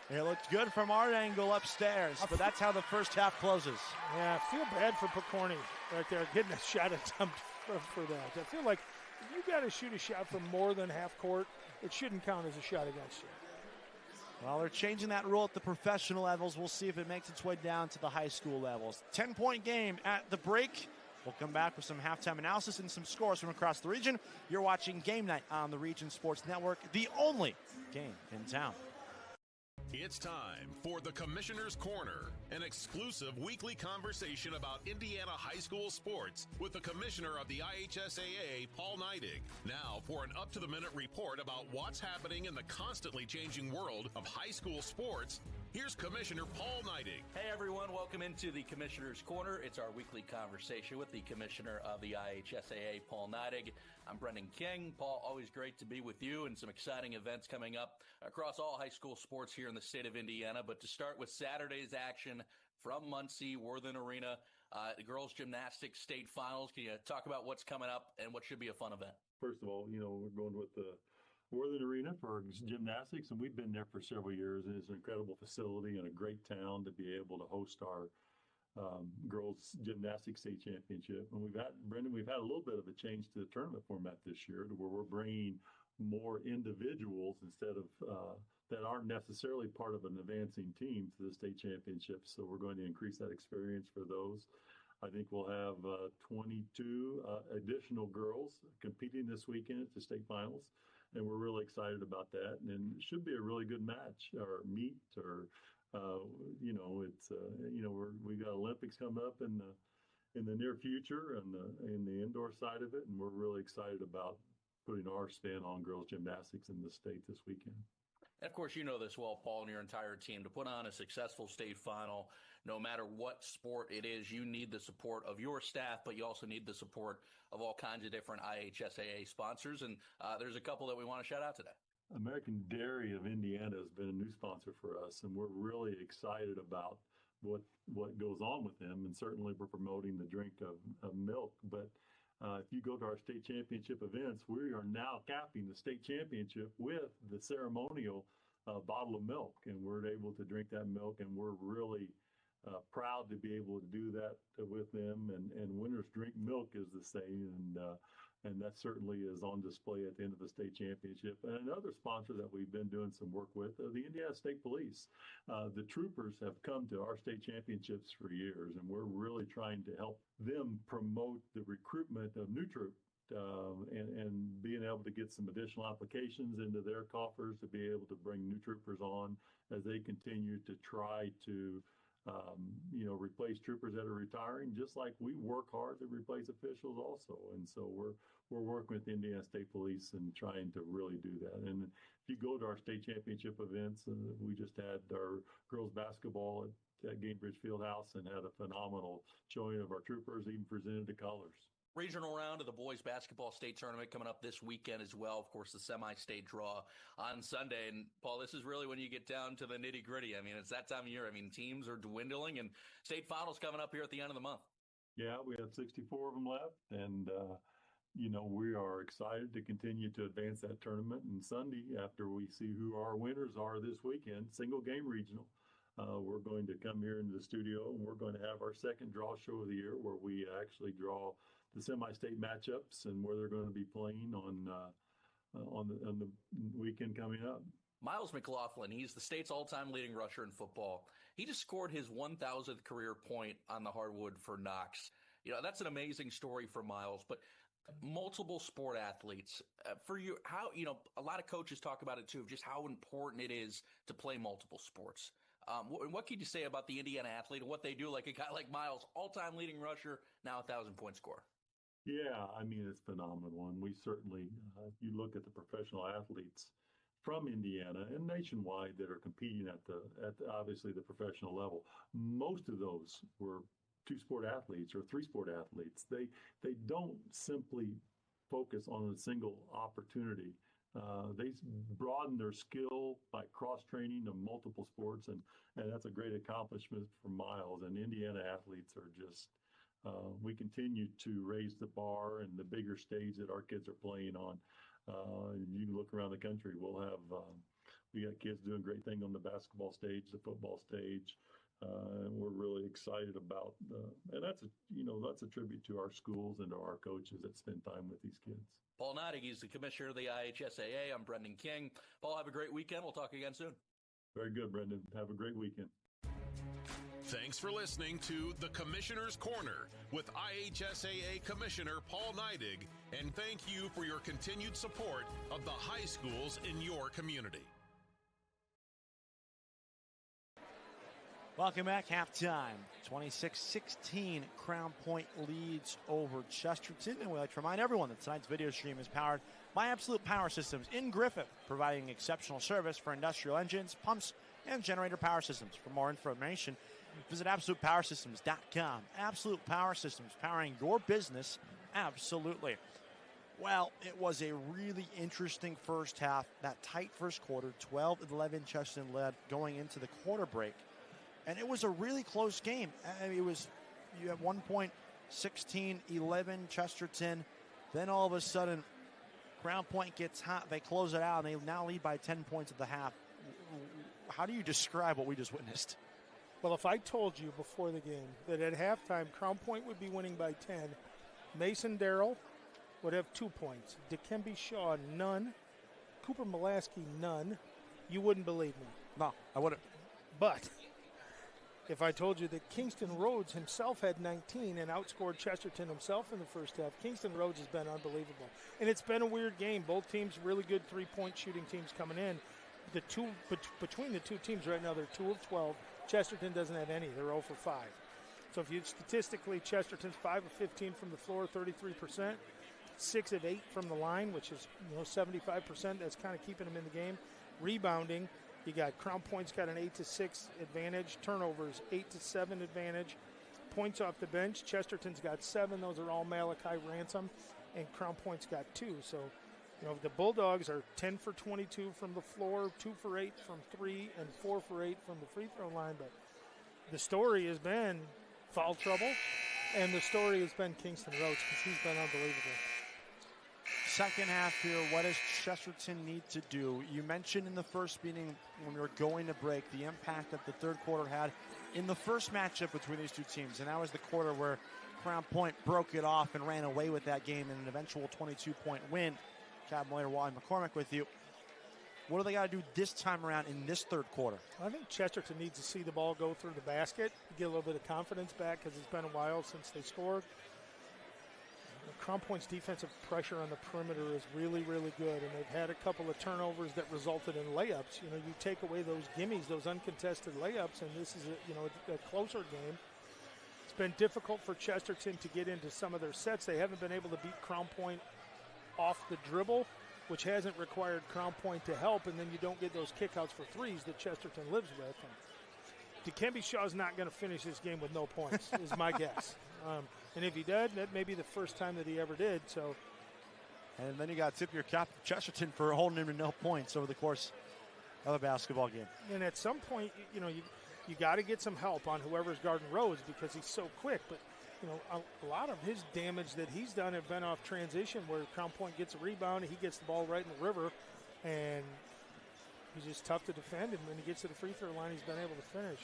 It looked good from our angle upstairs, but that's how the first half closes. Yeah, I feel bad for Picorni right there, getting a shot attempt for that. I feel like if you got to shoot a shot from more than half court, it shouldn't count as a shot against you. Well, they're changing that rule at the professional levels. We'll see if it makes its way down to the high school levels. 10-point game at the break. We'll come back with some halftime analysis and some scores from across the region. You're watching Game Night on the Region Sports Network, the only game in town. It's time for the Commissioner's Corner, an exclusive weekly conversation about Indiana high school sports with the Commissioner of the IHSAA, Paul Neidig. Now for an up-to-the-minute report about what's happening in the constantly changing world of high school sports. Here's Commissioner Paul Neidig. Hey everyone, welcome into the Commissioner's Corner. It's our weekly conversation with the Commissioner of the IHSAA, Paul Neidig. I'm Brendan King. Paul, always great to be with you, and some exciting events coming up across all high school sports here in the state of Indiana. But to start with Saturday's action from Muncie, Worthen Arena, the girls gymnastics state finals. Can you talk about what's coming up and what should be a fun event? First of all, we're going with the Worthen Arena for gymnastics, and we've been there for several years. It's an incredible facility and a great town to be able to host our girls gymnastics state championship. And we've had a little bit of a change to the tournament format this year, to where we're bringing more individuals instead of that aren't necessarily part of an advancing team to the state championships. So we're going to increase that experience for those. I think we'll have 22 additional girls competing this weekend at the state finals. And we're really excited about that. And it should be a really good match or meet, or, we got Olympics coming up in the near future and in the indoor side of it. And we're really excited about putting our spin on girls gymnastics in the state this weekend. And of course, you know this well, Paul, and your entire team. To put on a successful state final, no matter what sport it is, you need the support of your staff, but you also need the support of all kinds of different IHSAA sponsors. And there's a couple that we want to shout out today. American Dairy of Indiana has been a new sponsor for us, and we're really excited about what goes on with them. And certainly we're promoting the drink of milk. But if you go to our state championship events, we are now capping the state championship with the ceremonial bottle of milk, and we're able to drink that milk, and we're really proud to be able to do that with them. And winners drink milk is the saying, and that certainly is on display at the end of the state championship. And another sponsor that we've been doing some work with, the Indiana State Police. The troopers have come to our state championships for years, and we're really trying to help them promote the recruitment of new troops. And being able to get some additional applications into their coffers to be able to bring new troopers on as they continue to try to replace troopers that are retiring, just like we work hard to replace officials also. And so we're working with the Indiana State Police and trying to really do that. And if you go to our state championship events, we just had our girls basketball at Gainbridge Fieldhouse and had a phenomenal showing of our troopers, even presented the colors. Regional round of the boys basketball state tournament coming up this weekend as well. Of course, the semi-state draw on Sunday. And Paul, this is really when you get down to the nitty gritty. I mean, it's that time of year. I mean, teams are dwindling, and state finals coming up here at the end of the month. Yeah, we have 64 of them left. And, we are excited to continue to advance that tournament. And Sunday, after we see who our winners are this weekend, single game regional, we're going to come here into the studio, and we're going to have our second draw show of the year, where we actually draw the semi-state matchups and where they're going to be playing on the weekend coming up. Miles McLaughlin, he's the state's all-time leading rusher in football. He just scored his 1,000th career point on the hardwood for Knox. That's an amazing story for Miles, but multiple sport athletes. For you, how, a lot of coaches talk about it too, just how important it is to play multiple sports. What can you say about the Indiana athlete and what they do, like a guy like Miles, all-time leading rusher, now 1,000-point scorer? Yeah, I mean, it's phenomenal. And we certainly, if you look at the professional athletes from Indiana and nationwide that are competing at obviously the professional level, most of those were two-sport athletes or three-sport athletes. They don't simply focus on a single opportunity. They broaden their skill by cross-training of multiple sports, and that's a great accomplishment for Miles. And Indiana athletes are just, we continue to raise the bar and the bigger stage that our kids are playing on. And you can look around the country. We got kids doing great things on the basketball stage, the football stage. And we're really excited about, and that's a tribute to our schools and to our coaches that spend time with these kids. Paul Neidig, he's the commissioner of the IHSAA. I'm Brendan King. Paul, have a great weekend. We'll talk again soon. Very good, Brendan. Have a great weekend. Thanks for listening to The Commissioner's Corner with IHSAA Commissioner Paul Neidig, and thank you for your continued support of the high schools in your community. Welcome back. Halftime. 26-16. Crown Point leads over Chesterton. And we'd like to remind everyone that tonight's video stream is powered by Absolute Power Systems in Griffith, providing exceptional service for industrial engines, pumps, and generator power systems. For more information, visit AbsolutePowerSystems.com. Absolute Power Systems, powering your business absolutely. Well, it was a really interesting first half. That tight first quarter, 12-11 Chesterton led going into the quarter break. And it was a really close game. I mean, you have 1 point, 16-11 Chesterton. Then all of a sudden, Crown Point gets hot. They close it out, and they now lead by 10 points at the half. How do you describe what we just witnessed? Well, if I told you before the game that at halftime Crown Point would be winning by 10, Mason Darrell would have 2 points, Dikembe Shaw none, Cooper Mulaski none, you wouldn't believe me. No, I wouldn't. But if I told you that Kingston Rhodes himself had 19 and outscored Chesterton himself in the first half, Kingston Rhodes has been unbelievable. And it's been a weird game. Both teams really good three-point shooting teams coming in. Between the two teams right now, they're 2 of 12. Chesterton doesn't have any. They're 0 for 5. So if you statistically, Chesterton's 5 of 15 from the floor, 33%, 6 of 8 from the line, which is 75%. That's kind of keeping them in the game. Rebounding, you got Crown Point's got an 8-6 advantage. Turnovers, 8-7 advantage. Points off the bench, Chesterton's got 7. Those are all Malachi Ransom, and Crown Point's got 2. So, the Bulldogs are 10 for 22 from the floor, 2 for 8 from 3, and 4 for 8 from the free throw line. But the story has been foul trouble, and the story has been Kingston Rhodes because he's been unbelievable. Second half here, what does Chesterton need to do? You mentioned in the first meeting when we were going to break the impact that the third quarter had in the first matchup between these two teams, and that was the quarter where Crown Point broke it off and ran away with that game in an eventual 22-point win. Captain Later, Wally McCormick with you. What do they got to do this time around in this third quarter? I think Chesterton needs to see the ball go through the basket, get a little bit of confidence back because it's been a while since they scored. Crown Point's defensive pressure on the perimeter is really, really good, and they've had a couple of turnovers that resulted in layups. You take away those gimmies, those uncontested layups, and this is a closer game. It's been difficult for Chesterton to get into some of their sets. They haven't been able to beat Crown Point off the dribble, which hasn't required Crown Point to help, and then you don't get those kickouts for threes that Chesterton lives with. And Dikembe Shaw's not going to finish this game with no points, is my guess. And if he did, that may be the first time that he ever did. So, and then you got to tip your cap to Chesterton for holding him to no points over the course of a basketball game. And at some point, you got to get some help on whoever's guarding Rhodes because he's so quick. But a lot of his damage that he's done have been off transition, where Crown Point gets a rebound and he gets the ball right in the river, and he's just tough to defend. And when he gets to the free throw line, he's been able to finish.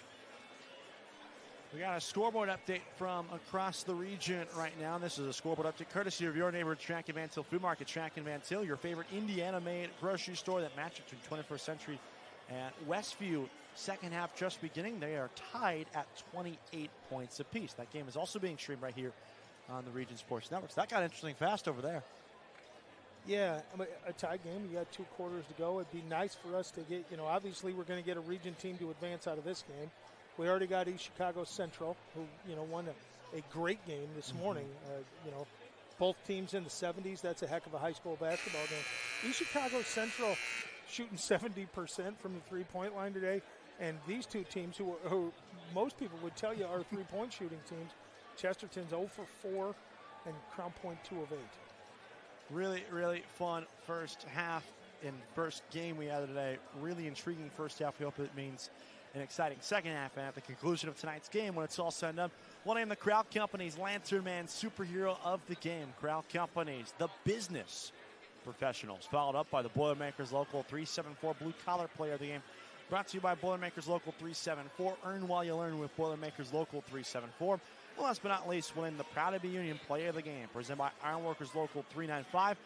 We got a scoreboard update from across the region right now. This is a scoreboard update courtesy of your neighborhood Track and Van Til Food Market. Track and Van Til, your favorite Indiana-made grocery store that matches between 21st Century and Westview. Second half just beginning. They are tied at 28 points apiece. That game is also being streamed right here on the Region Sports Networks. That got interesting fast over there. Yeah, a tie game. You got 2 quarters to go. It'd be nice for us to get, obviously we're going to get a region team to advance out of this game. We already got East Chicago Central, who, won a great game this morning. Both teams in the 70s. That's a heck of a high school basketball game. East Chicago Central shooting 70% from the three-point line today. And these two teams, who most people would tell you are three-point shooting teams, Chesterton's 0 for 4 and Crown Point 2 of 8. Really, really fun first half and first game we had today. Really intriguing first half. We hope it means an exciting second half. And at the conclusion of tonight's game, when it's all said and done, we'll name the Crowd Companies Lantern Man Superhero of the Game. Crowd Companies, the business professionals. Followed up by the Boilermakers Local 374 Blue Collar Player of the Game. Brought to you by Boilermakers Local 374. Earn while you learn with Boilermakers Local 374. And last but not least, we'll name the Proud to Be Union Player of the Game. Presented by Ironworkers Local 395.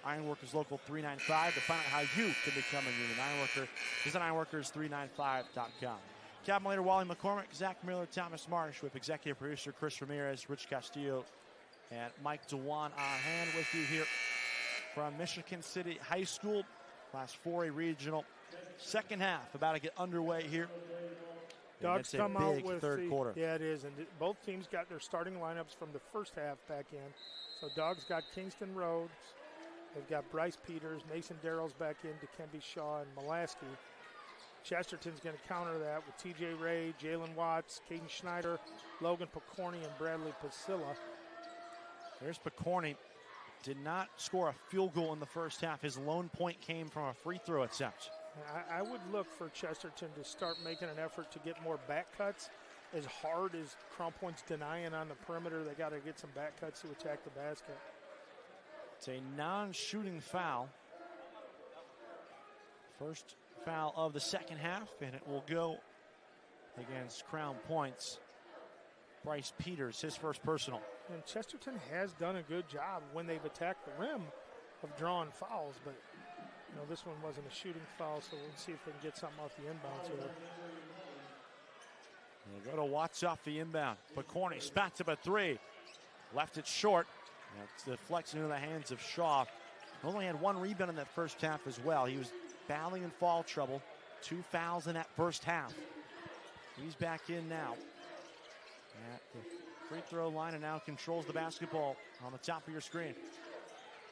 Ironworkers Local 395 to find out how you can become a union Ironworker. Visit ironworkers395.com. Captain Later, Wally McCormick, Zach Miller, Thomas Marsh with executive producer Chris Ramirez, Rich Castillo, and Mike Dewan on hand with you here from Michigan City High School, Class 4A Regional. Second half about to get underway here Dogs That's come a out big with third quarter. Yeah, it is, and both teams got their starting lineups from the first half back in. So Dogs got Kingston Rhodes, they've got Bryce Peters, Mason Darrell's back in, Dikembe Shaw, and Molaski. Chesterton's going to counter that with T.J. Ray, Jalen Watts, Caden Schneider, Logan Picorni, and Bradley Pasilla. There's Picorni. Did not score a field goal in the first half. His lone point came from a free throw attempt. I would look for Chesterton to start making an effort to get more back cuts. As hard as Crown Point's denying on the perimeter, they got to get some back cuts to attack the basket. It's a non-shooting foul. First foul of the second half, and it will go against Crown Point's Bryce Peters, his first personal. And Chesterton has done a good job when they've attacked the rim of drawing fouls, but this one wasn't a shooting foul, so we'll see if they can get something off the inbounds here. We'll go to Watts off the inbound. Picorni spats up a three. Left it short. That's deflects into the hands of Shaw. Only had one rebound in that first half as well. He was battling in foul trouble. 2 fouls in that first half. He's back in now at the free throw line and now controls the basketball on the top of your screen.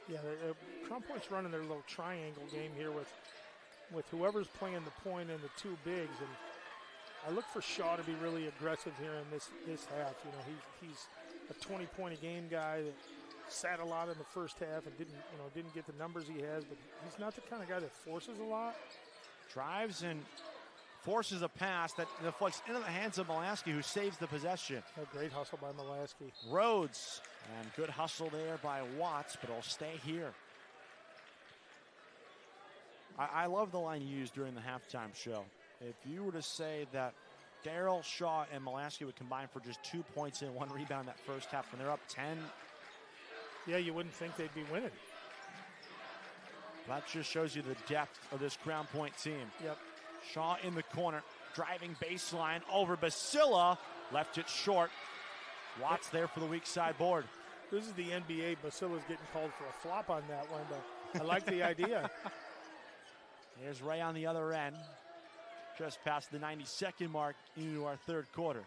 Yeah, Crown Point's running their little triangle game here with whoever's playing the point and the two bigs. And I look for Shaw to be really aggressive here in this half. He's a 20-point a game guy that sat a lot in the first half and didn't get the numbers he has, but he's not the kind of guy that forces a lot. Drives and forces a pass that deflects into the hands of Molaski, who saves the possession. A great hustle by Molaski. Rhodes, and good hustle there by Watts, but he'll stay here. I love the line you used during the halftime show. If you were to say that Darrell, Shaw, and Molaski would combine for just 2 points and 1 rebound that first half, when they're up 10. Yeah, you wouldn't think they'd be winning. That just shows you the depth of this Crown Point team. Yep. Shaw in the corner, driving baseline over Basilla, left it short. Watts there for the weak side board. This is the NBA. Basilla's getting called for a flop on that one, but I like the idea. Here's Ray on the other end. Just past the 90-second mark into our third quarter.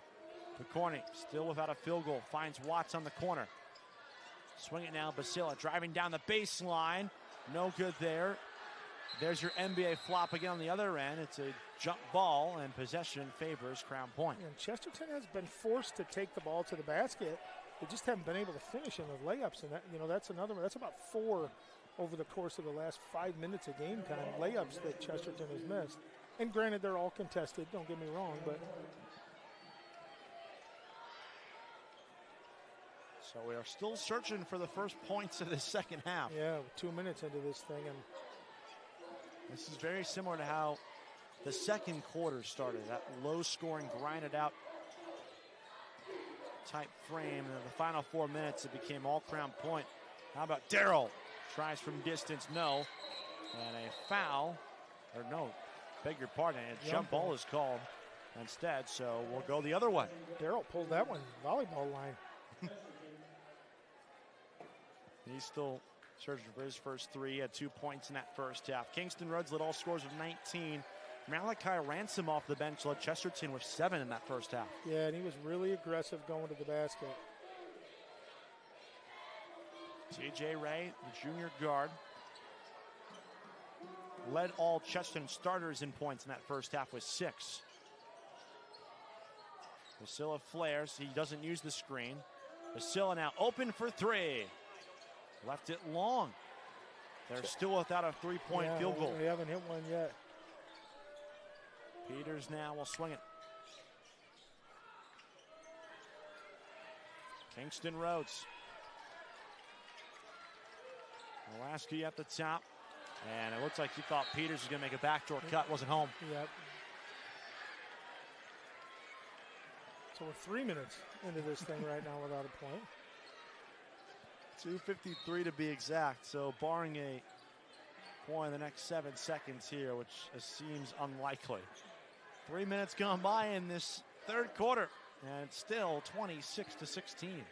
Picorni still without a field goal. Finds Watts on the corner. Swing it now, Basilla driving down the baseline. No good there. There's your NBA flop again on the other end. It's a jump ball, and possession favors Crown Point. And Chesterton has been forced to take the ball to the basket. They just haven't been able to finish in the layups, and that's another one. That's about 4 over the course of the last 5 minutes of game time. Layups that Chesterton has missed. And granted, they're all contested. Don't get me wrong, but. So we are still searching for the first points of the second half. Yeah, 2 minutes into this thing, and this is very similar to how the second quarter started. That low-scoring, grinded-out type frame. And in the final 4 minutes, it became all Crown Point. How about Darrell? Tries from distance, no. And a foul, or no, beg your pardon, a jump ball is called instead, so we'll go the other way. Darrell pulled that one, volleyball line. He's still searching for his first 3. He had 2 points in that first half. Kingston Rhodes led all scorers with 19. Malachi Ransom off the bench led Chesterton with 7 in that first half. Yeah, and he was really aggressive going to the basket. T.J. Ray, the junior guard, led all Chesterton starters in points in that first half with 6. Basilla flares. He doesn't use the screen. Basilla now open for 3. Left it long. They're still without a 3-point field goal. They haven't hit one yet. Peters now will swing it. Kingston Rhodes. Molaski at the top. And it looks like he thought Peters was going to make a backdoor cut. Wasn't home. Yep. So we're 3 minutes into this thing right now without a point. 2:53 to be exact. So barring a point in the next 7 seconds here, which seems unlikely. 3 minutes gone by in this third quarter, and it's still 26-16.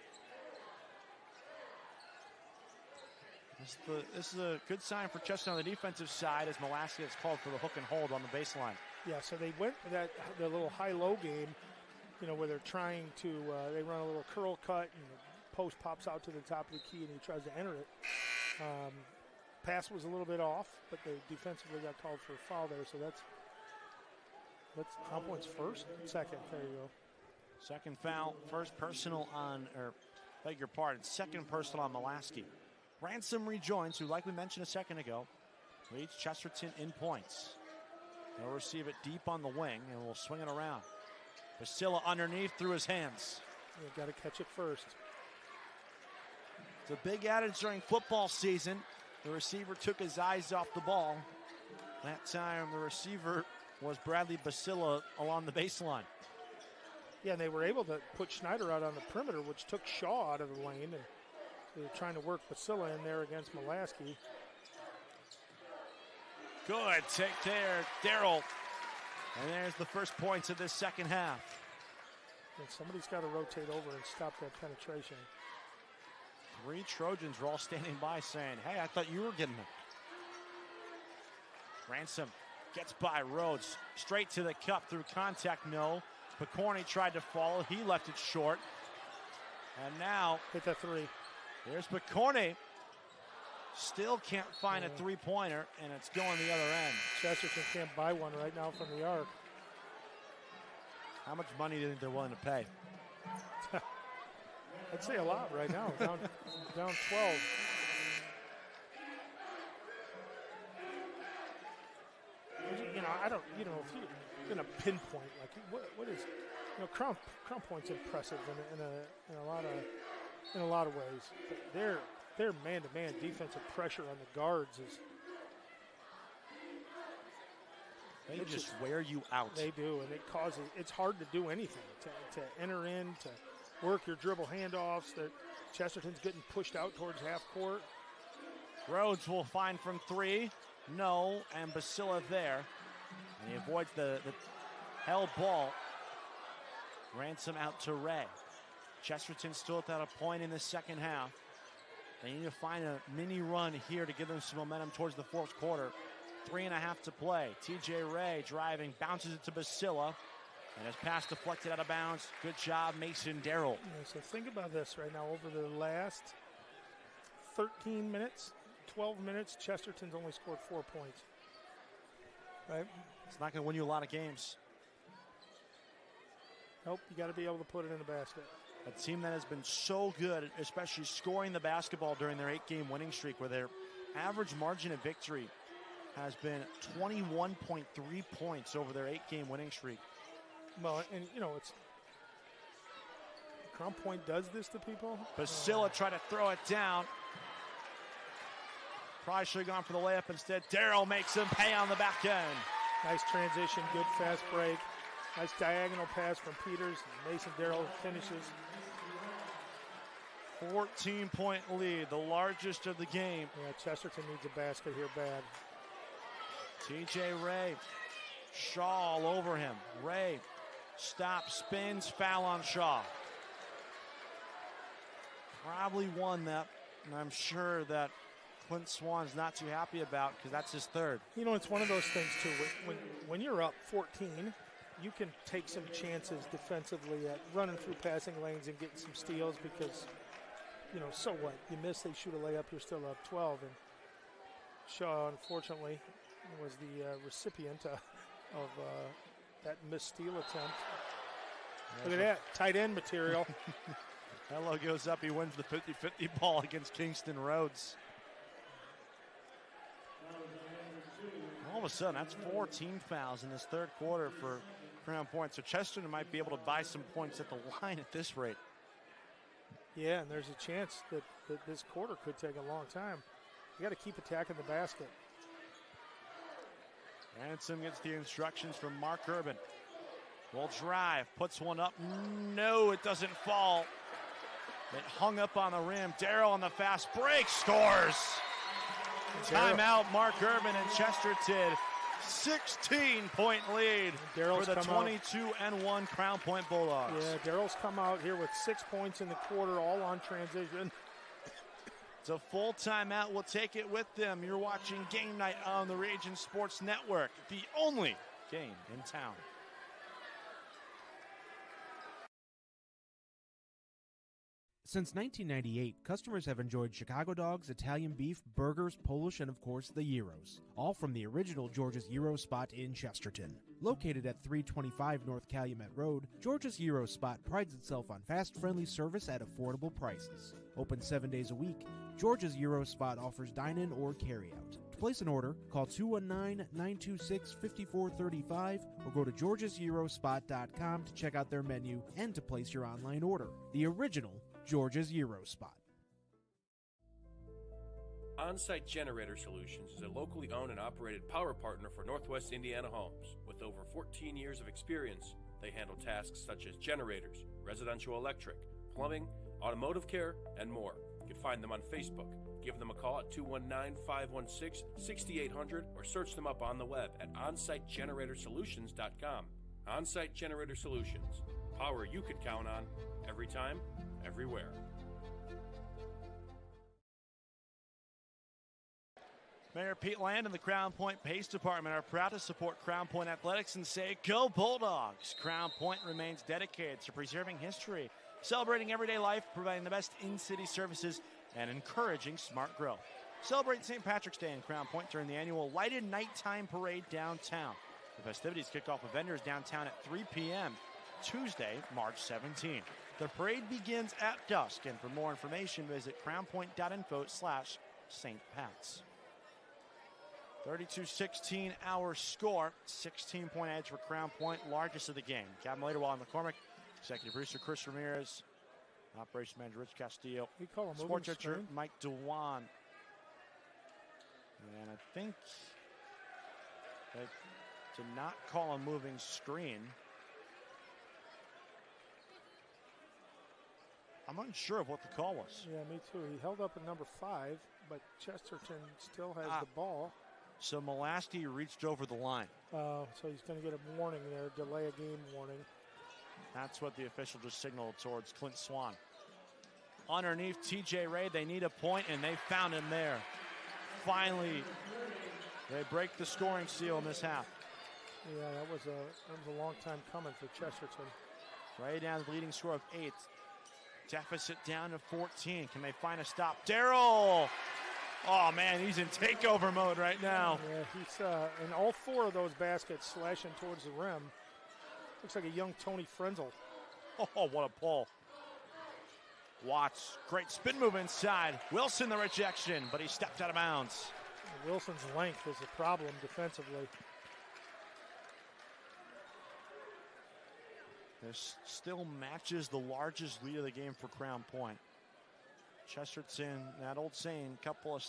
This is a good sign for Chesterton on the defensive side as Molaski is called for the hook and hold on the baseline. Yeah, so they went the little high-low game, where they're trying to, they run a little curl cut, and the post pops out to the top of the key, and he tries to enter it. Pass was a little bit off, but they defensively got called for a foul there, so that's Crown Point's first? Second, there you go. Second foul, first personal on, beg your pardon, second personal on Mulaski. Ransom rejoins, who, like we mentioned a second ago, leads Chesterton in points. He'll receive it deep on the wing, and we'll swing it around. Basila underneath through his hands. You got to catch it first. It's a big adage during football season. The receiver took his eyes off the ball. That time, the receiver was Bradley Basila along the baseline. Yeah, and they were able to put Schneider out on the perimeter, which took Shaw out of the lane, and they were trying to work Basila in there against Mulaski. Good, take care, Darrell. And there's the first points of this second half. And somebody's got to rotate over and stop that penetration. 3 Trojans were all standing by saying, hey, I thought you were getting it. Ransom gets by Rhodes. Straight to the cup through contact, no. Picorni tried to follow. He left it short. And now, hit that 3. There's Picorni. Still can't find a three-pointer, and it's going the other end. Chesterton can't buy one right now from the arc. How much money do you think they're willing to pay? I'd say a lot right now. down 12. I don't. If you're gonna pinpoint, like what is, Crown Point's impressive in a lot of ways. But their man-to-man defensive pressure on the guards is. They just wear you out. They do, and it's hard to do anything, to enter in, to work your dribble handoffs. That Chesterton's getting pushed out towards half court. Rhodes will find from 3. No, and Basila there. And he avoids the held ball. Ransom out to Ray. Chesterton still without a point in the second half. They need to find a mini run here to give them some momentum towards the fourth quarter. 3.5 to play. TJ Ray driving, bounces it to Basila, and his pass deflected out of bounds. Good job, Mason Darrell. Yeah, so think about this right now. Over the last 13 minutes, 12 minutes, Chesterton's only scored 4 points. Right? It's not going to win you a lot of games. Nope, you got to be able to put it in the basket. A team that has been so good, especially scoring the basketball during their 8-game winning streak, where their average margin of victory has been 21.3 points over their 8-game winning streak. Well, and it's Crown Point does this to people. Basila tried to throw it down. Probably should have gone for the layup instead. Darrell makes him pay on the back end. Nice transition, good fast break. Nice diagonal pass from Peters. Mason Darrell finishes. 14-point lead, the largest of the game. Yeah, Chesterton needs a basket here bad. TJ Ray, Shaw all over him. Ray stops, spins, foul on Shaw. Probably won that, and I'm sure that Clint Swan's not too happy about, because that's his third. It's one of those things too. When you're up 14, you can take some chances defensively at running through passing lanes and getting some steals, because, so what? You miss, they shoot a layup, you're still up 12. And Shaw, unfortunately, was the recipient of that missed steal attempt. Look at that, tight end material. Hello goes up, he wins the 50-50 ball against Kingston Rhodes. All of a sudden, that's 14 fouls in this third quarter for Crown Point. So Chesterton might be able to buy some points at the line at this rate. Yeah, and there's a chance that this quarter could take a long time. You got to keep attacking the basket. Ransom gets the instructions from Mark Urban. Will drive, puts one up. No, it doesn't fall. It hung up on the rim. Darrell on the fast break, scores. Timeout, Mark Urban and Chesterton. 16-point lead for the 22-1 Crown Point Bulldogs. Yeah, Darrell's come out here with 6 points in the quarter, all on transition. It's a full timeout. We'll take it with them. You're watching Game Night on the Region Sports Network, the only game in town. Since 1998, customers have enjoyed Chicago dogs, Italian beef, burgers, Polish, and of course the gyros, all from the original George's Gyro Spot in Chesterton. Located at 325 North Calumet Road, George's Gyro Spot prides itself on fast, friendly service at affordable prices. Open 7 days a week, George's Gyro Spot offers dine-in or carry-out. To place an order, call 219-926-5435 or go to georgesgyrospot.com to check out their menu and to place your online order. The original George's Gyro Spot. On-Site Generator Solutions is a locally owned and operated power partner for Northwest Indiana homes. With over 14 years of experience, they handle tasks such as generators, residential electric, plumbing, automotive care, and more. You can find them on Facebook. Give them a call at 219-516-6800 or search them up on the web at onsitegeneratorsolutions.com. On-Site Generator Solutions. Power you could count on every time, everywhere. Mayor Pete Land and the Crown Point Pace Department are proud to support Crown Point Athletics and say, Go Bulldogs! Crown Point remains dedicated to preserving history, celebrating everyday life, providing the best in-city services, and encouraging smart growth. Celebrate St. Patrick's Day in Crown Point during the annual Lighted Nighttime Parade downtown. The festivities kick off with vendors downtown at 3 p.m. Tuesday, March 17. The parade begins at dusk, and for more information, visit crownpoint.info/St. Pat's. 32-16 our score, 16-point edge for Crown Point, largest of the game. Captain Laterwall and McCormick, executive producer Chris Ramirez, operations manager Rich Castillo, we call him sports editor Mike Dewan. And I think that to not call a moving screen, I'm unsure of what the call was. Yeah, me too. He held up at number 5, but Chesterton still has the ball. So Molaski reached over the line. So he's going to get a warning there, delay a game warning. That's what the official just signaled towards Clint Swan. Underneath TJ Ray, they need a point, and they found him there. Finally, they break the scoring seal in this half. Yeah, that was a long time coming for Chesterton. Ray down the leading score of 8. Deficit down to 14. Can they find a stop? Darryl! Oh, man, he's in takeover mode right now. Yeah, he's in all 4 of those baskets slashing towards the rim. Looks like a young Tony Frenzel. Oh, what a pull. Watts, great spin move inside. Wilson the rejection, but he stepped out of bounds. Wilson's length is a problem defensively. This still matches the largest lead of the game for Crown Point. Chesterton, that old saying, couple of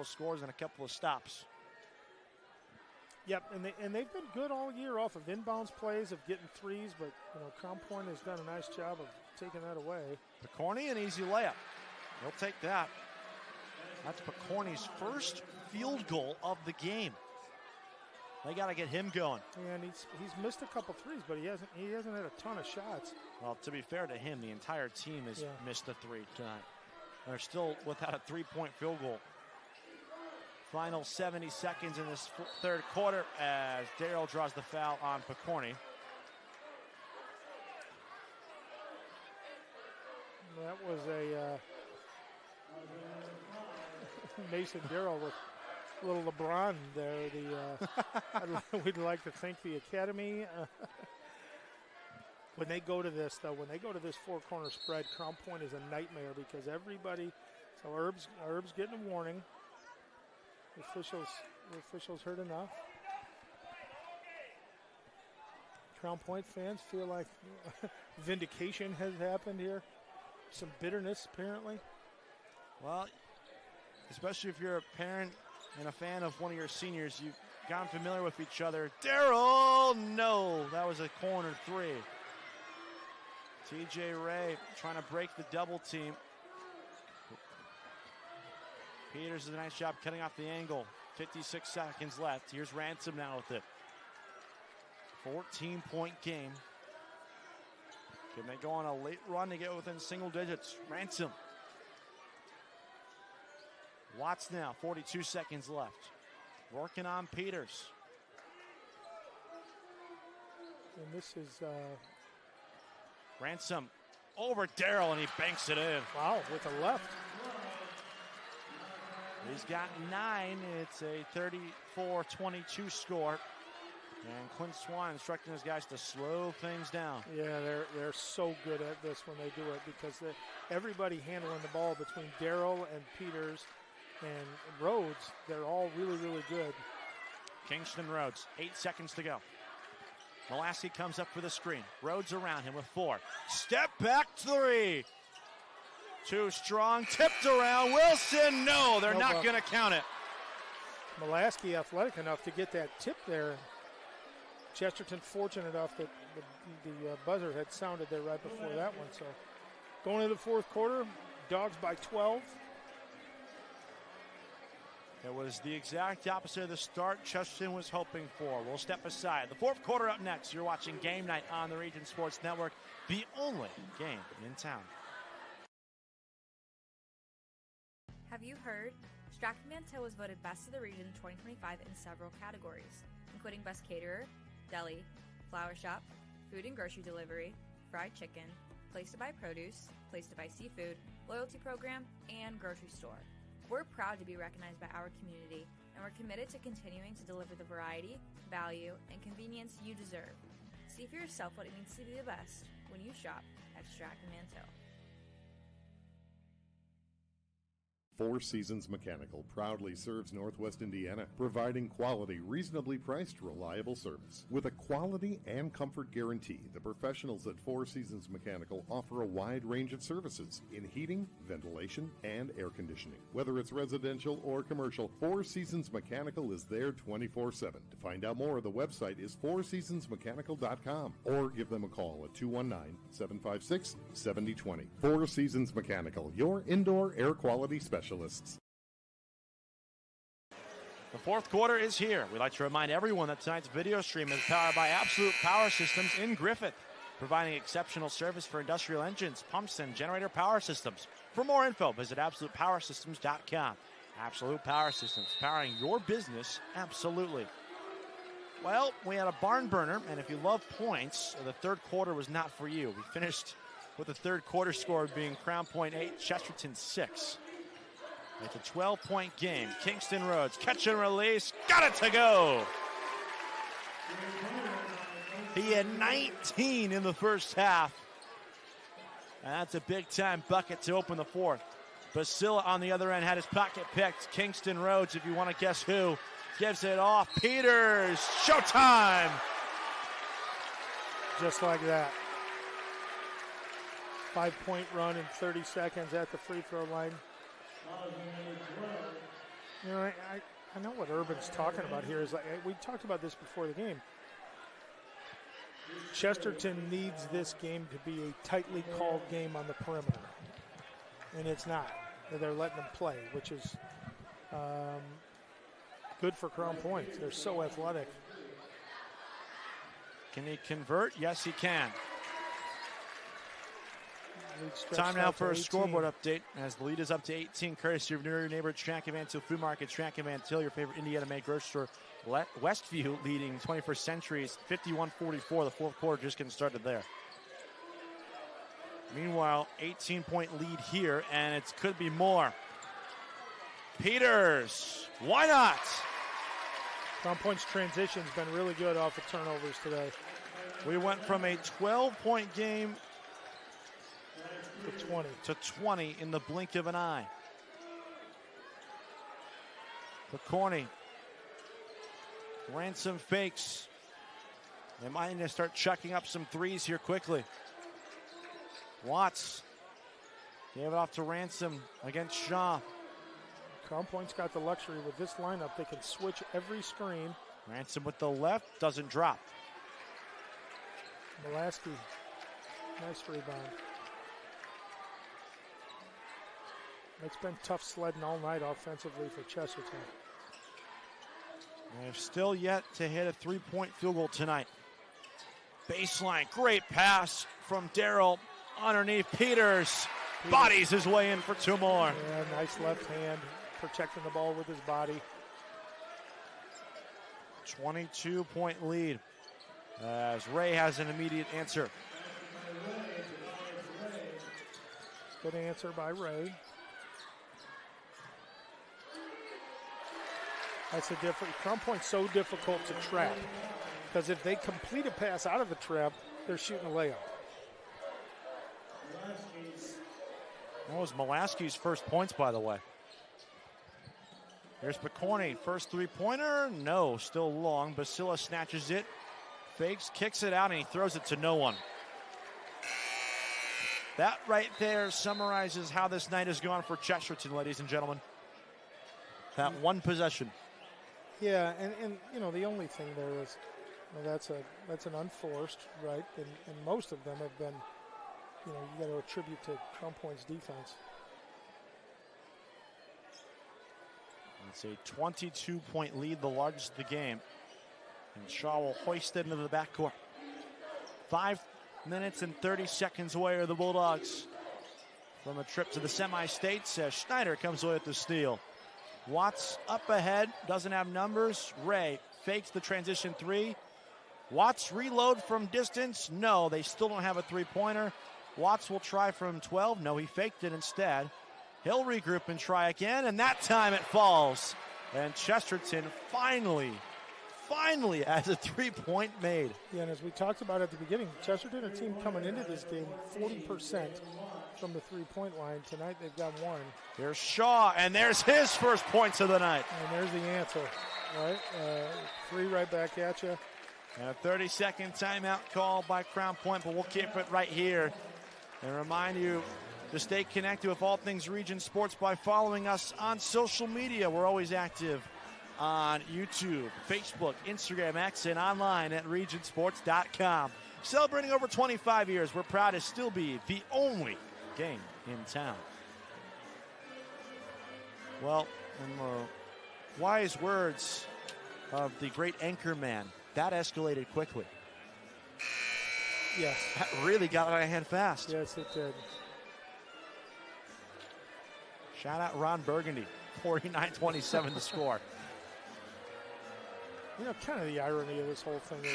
scores and a couple of stops. Yep, and they've been good all year off of inbounds plays, of getting threes, but Crown Point has done a nice job of taking that away. Picorni, an easy layup. He'll take that. That's Picorni's first field goal of the game. They got to get him going. Yeah, and he's missed a couple threes, but he hasn't had a ton of shots. Well, to be fair to him, the entire team has missed a three tonight. They're still without a three-point field goal. Final 70 seconds in this third quarter as Darryl draws the foul on Picorni. That was a Mason Darryl with a little LeBron there. We'd like to thank the Academy. When they go to this, though, four-corner spread, Crown Point is a nightmare because everybody. So Herb's getting a warning. The officials heard enough. Crown Point fans feel like vindication has happened here. Some bitterness, apparently. Well, especially if you're a parent and a fan of one of your seniors, you've gotten familiar with each other. Darryl, no, that was a corner three. TJ Ray trying to break the double team. Peters does a nice job cutting off the angle. 56 seconds left. Here's Ransom now with it. 14-point game. Can they go on a late run to get within single digits? Ransom. Watts now, 42 seconds left. Working on Peters. And this is Ransom over Darrell, and he banks it in. Wow, with a left. He's got 9. It's a 34-22 score. And Quinn Swan instructing his guys to slow things down. Yeah, they're so good at this when they do it because everybody handling the ball between Darrell and Peters and Rhodes, they're all really, really good. Kingston Rhodes, 8 seconds to go. Molaski comes up for the screen. Rhodes around him with 4. Step back 3. Too strong, tipped around. Wilson, no, they're not going to count it. Molaski athletic enough to get that tip there. Chesterton fortunate enough that the buzzer had sounded there right before that one. So going into the fourth quarter, Dogs by 12. It was the exact opposite of the start Chesterton was hoping for. We'll step aside. The fourth quarter up next. You're watching Game Night on the Region Sports Network, the only game in town. Have you heard? Strachan-Manteau was voted Best of the Region 2025 in several categories, including Best Caterer, Deli, Flower Shop, Food and Grocery Delivery, Fried Chicken, Place to Buy Produce, Place to Buy Seafood, Loyalty Program, and Grocery Store. We're proud to be recognized by our community, and we're committed to continuing to deliver the variety, value, and convenience you deserve. See for yourself what it means to be the best when you shop at Strachan-Manteau. Four Seasons Mechanical proudly serves Northwest Indiana, providing quality, reasonably priced, reliable service. With a quality and comfort guarantee, the professionals at Four Seasons Mechanical offer a wide range of services in heating, ventilation, and air conditioning. Whether it's residential or commercial, Four Seasons Mechanical is there 24/7. To find out more, the website is fourseasonsmechanical.com or give them a call at 219-756-7020. Four Seasons Mechanical, your indoor air quality specialist. The fourth quarter is here. We'd like to remind everyone that tonight's video stream is powered by Absolute Power Systems in Griffith, providing exceptional service for industrial engines, pumps, and generator power systems. For more info, visit AbsolutePowerSystems.com. Absolute Power Systems, powering your business absolutely. Well, we had a barn burner, and if you love points, the third quarter was not for you. We finished with the third quarter score being Crown Point 8, Chesterton 6. It's a 12-point game. Kingston Rhodes, catch and release, got it to go. He had 19 in the first half. And that's a big-time bucket to open the fourth. Basila on the other end had his pocket picked. Kingston Rhodes, if you want to guess who, gives it off. Peters, showtime. Just like that. 5-point run in 30 seconds at the free throw line. You know, I know what Urban's talking about here. Is like we talked about this before the game. Chesterton needs this game to be a tightly called game on the perimeter, and it's not. They're letting them play, which is good for Crown Point. They're so athletic. Can he convert? Yes, he can. Time now for a scoreboard update as the lead is up to 18, courtesy of your neighbor Strachan-Manteau Food Market. Strachan-Manteau, your favorite Indiana-made grocery store. Westview leading 21st Century's 51-44. The fourth quarter just getting started there. Meanwhile, 18-point lead here, and it could be more. Peters, why not? Crown Point's transition's been really good off of turnovers today. We went from a 12-point game to 20 in the blink of an eye. Picorni. Ransom fakes. They might need to start chucking up some threes here quickly. Watts gave it off to Ransom against Shaw. Crown Point's got the luxury with this lineup. They can switch every screen. Ransom with the left, doesn't drop. Molaski, nice rebound. It's been tough sledding all night offensively for Chesterton. They've still yet to hit a three-point field goal tonight. Baseline, great pass from Darrell underneath Peters. Bodies his way in for two more. Yeah, nice left hand, protecting the ball with his body. 22-point lead. As Ray has an immediate answer. Good answer by Ray. That's a different. Crown Point's so difficult to trap because if they complete a pass out of the trap, they're shooting a layup. That was Molaski's first points, by the way. Here's Picorni, first three-pointer. No, still long. Basila snatches it, fakes, kicks it out, and he throws it to no one. That right there summarizes how this night has gone for Chesterton, ladies and gentlemen. That one possession. Yeah, and you know, the only thing there is, you know, that's an unforced, right? And most of them have been, you know, you got to attribute to Crown Point's defense. It's a 22-point lead, the largest of the game. And Shaw will hoist it into the backcourt. 5 minutes and 30 seconds away are the Bulldogs from a trip to the semi-states as Schneider comes away with the steal. Watts up ahead, doesn't have numbers. Ray fakes the transition three. Watts reload from distance. No, they still don't have a three-pointer. Watts will try from 12. No, he faked it instead. He'll regroup and try again, and that time it falls. And Chesterton finally has a three-point made. Yeah, and as we talked about at the beginning, Chesterton, a team coming into this game 40% from the three-point line. Tonight they've got one. Here's Shaw, and there's his first points of the night. And there's the answer, right? Three right back at you. And a 30-second timeout call by Crown Point, but we'll keep it right here. And remind you to stay connected with all things Region Sports by following us on social media. We're always active on YouTube, Facebook, Instagram, X, and online at regionsports.com. Celebrating over 25 years, we're proud to still be the only game in town. Well, in the wise words of the great anchor man, that escalated quickly. Yes. That really got out of hand fast. Yes, it did. Shout out Ron Burgundy, 49-27 to score. You know, kind of the irony of this whole thing is,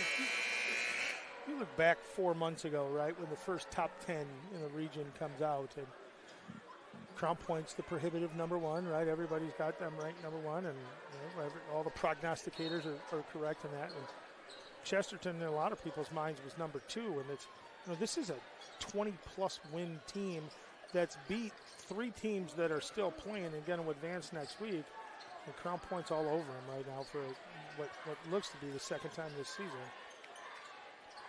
if you look back 4 months ago, right, when the first top 10 in the region comes out, and Crown Point's the prohibitive number one, right? Everybody's got them ranked number one, and you know, all the prognosticators are correct in that. And Chesterton, in a lot of people's minds, was number two, and it's, you know, this is a 20-plus win team that's beat three teams that are still playing and going to advance next week. And Crown Point's all over them right now for what looks to be the second time this season.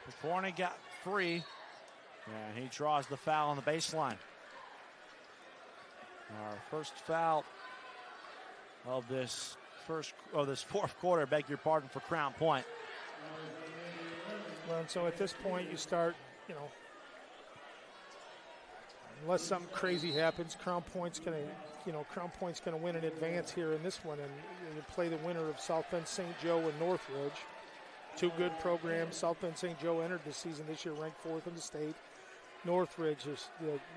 Picorni got free, and he draws the foul on the baseline. Our first foul of this fourth quarter, beg your pardon, for Crown Point. Well, and so at this point you start, you know, unless something crazy happens, Crown Point's going to win in advance here in this one, and you play the winner of South Bend St. Joe and Northridge. Two good programs. South Bend St. Joe entered the season this year ranked fourth in the state. Northridge is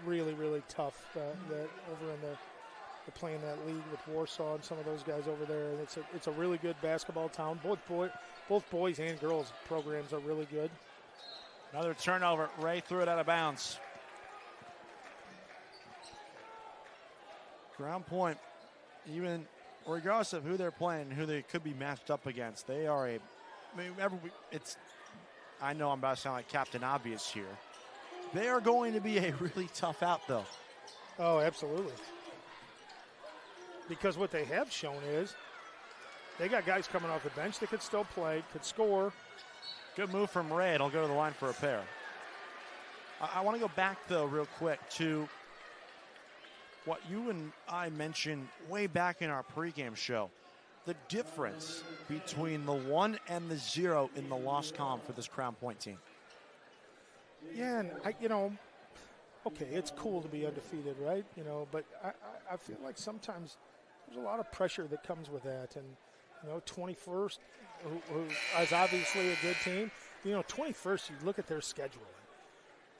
really, really tough. Over in they're playing that league with Warsaw and some of those guys over there, and it's a really good basketball town. Both boys and girls programs are really good. Another turnover. Ray threw it out of bounds. Crown Point, even regardless of who they're playing, who they could be matched up against, they are I know I'm about to sound like Captain Obvious here. They are going to be a really tough out, though. Oh, absolutely. Because what they have shown is they got guys coming off the bench that could still play, could score. Good move from Ray. It'll go to the line for a pair. I want to go back, though, real quick to what you and I mentioned way back in our pregame show. The difference between the 1 and the 0 in the loss column for this Crown Point team. Yeah, and okay, it's cool to be undefeated, right? You know, but I feel like sometimes there's a lot of pressure that comes with that. And, you know, 21st, who is obviously a good team. You know, 21st, you look at their schedule.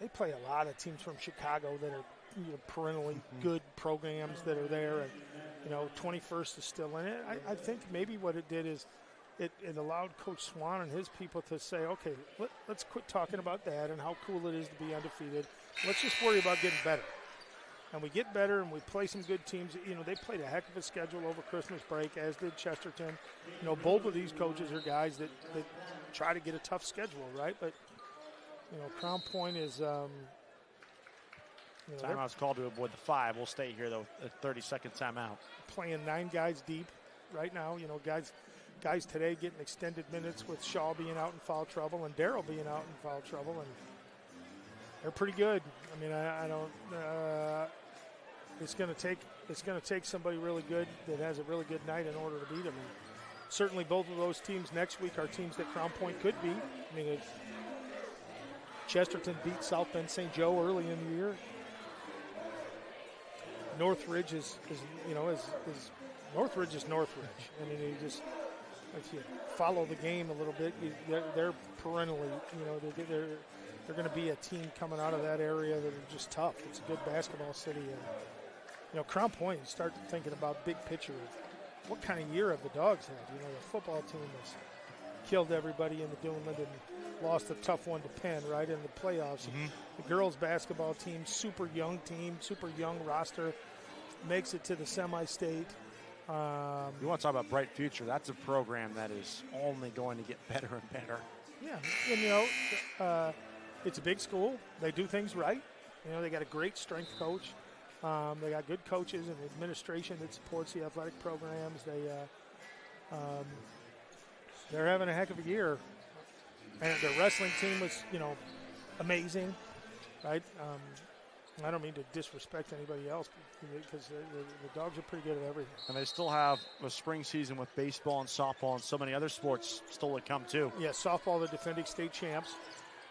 They play a lot of teams from Chicago that are, you know, perennially good programs that are there. And, you know, 21st is still in it. I think maybe what it did is it allowed Coach Swan and his people to say, okay, let's quit talking about that and how cool it is to be undefeated. Let's just worry about getting better. And we get better, and we play some good teams. You know, they played a heck of a schedule over Christmas break, as did Chesterton. You know, both of these coaches are guys that try to get a tough schedule, right? But, you know, Crown Point is timeout's called to avoid the 5. We'll stay here, though, a 30-second timeout. Playing 9 guys deep right now. You know, guys today getting extended minutes with Shaw being out in foul trouble and Darrell being out in foul trouble, and they're pretty good. I mean, I don't. It's going to take somebody really good that has a really good night in order to beat them. And certainly, both of those teams next week are teams that Crown Point could beat. I mean, Chesterton beat South Bend St. Joe early in the year. Northridge is Northridge is Northridge. I mean, you just, if you follow the game a little bit, they're perennially, you know, they're going to be a team coming out of that area that are just tough. It's a good basketball city. And, you know, Crown Point, you start thinking about big picture. What kind of year have the Dogs had? You know, the football team has killed everybody in the Duneland and lost a tough one to Penn right in the playoffs. Mm-hmm. The girls basketball team, super young roster, makes it to the semi-state. You want to talk about bright future? That's a program that is only going to get better and better. Yeah, and you know, it's a big school. They do things right. You know, they got a great strength coach. They got good coaches and administration that supports the athletic programs. They're having a heck of a year. And their wrestling team was, you know, amazing, right? I don't mean to disrespect anybody else because the Dogs are pretty good at everything. And they still have a spring season with baseball and softball and so many other sports still to come too. Yeah, softball, the defending state champs.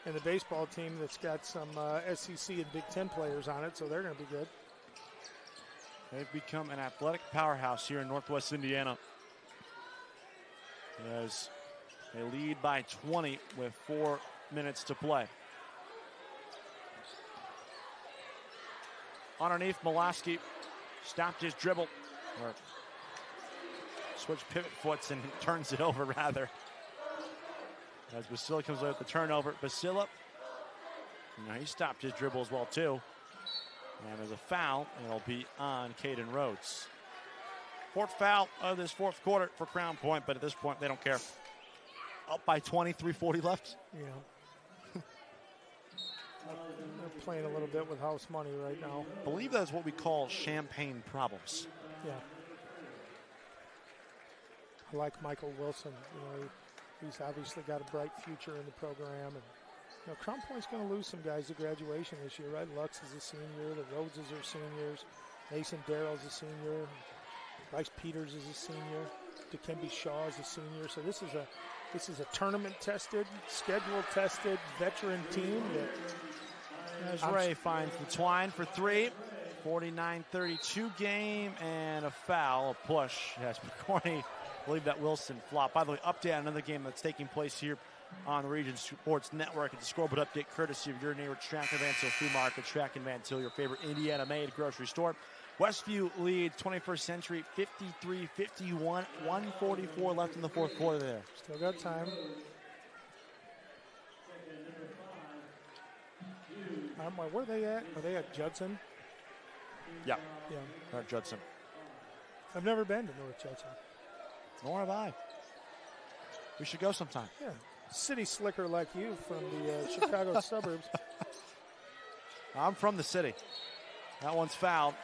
And the baseball team that's got some SEC and Big Ten players on it, so they're going to be good. They've become an athletic powerhouse here in Northwest Indiana, as they lead by 20 with 4 minutes to play. Underneath, Molaski stopped his dribble, or switch pivot foots and turns it over rather. As Basila comes away with the turnover. Basila, he stopped his dribble as well too. And there's a foul, and it'll be on Caden Rhodes. 4th foul of this 4th quarter for Crown Point, but at this point they don't care. Up by 20, 3:40 left. Yeah. They're playing a little bit with house money right now. I believe that's what we call champagne problems. Yeah. I like Michael Wilson. You know, he's obviously got a bright future in the program. And, you know, Crown Point's going to lose some guys to graduation this year, right? Lux is a senior. The Rhodeses are seniors. Mason Darrell's a senior. Bryce Peters is a senior. Dikembe Shaw is a senior. So this is a tournament-tested, schedule-tested veteran team. As Ray finds the twine for 3. 49-32 game and a foul, a push. Yes, McCorney, I believe that Wilson flopped. By the way, update on another game that's taking place here on the Region Sports Network. It's a scoreboard update courtesy of your neighbor Track and Van Til Flea Market. Track and Van Til, your favorite Indiana-made grocery store. Westview leads 21st Century 53-51, 1:44 left in the 4th quarter there. Still got time. Where are they at? Are they at Judson? Yeah. Yeah. North Judson. I've never been to North Judson. Nor have I. We should go sometime. Yeah. City slicker like you from the Chicago suburbs. I'm from the city. That one's fouled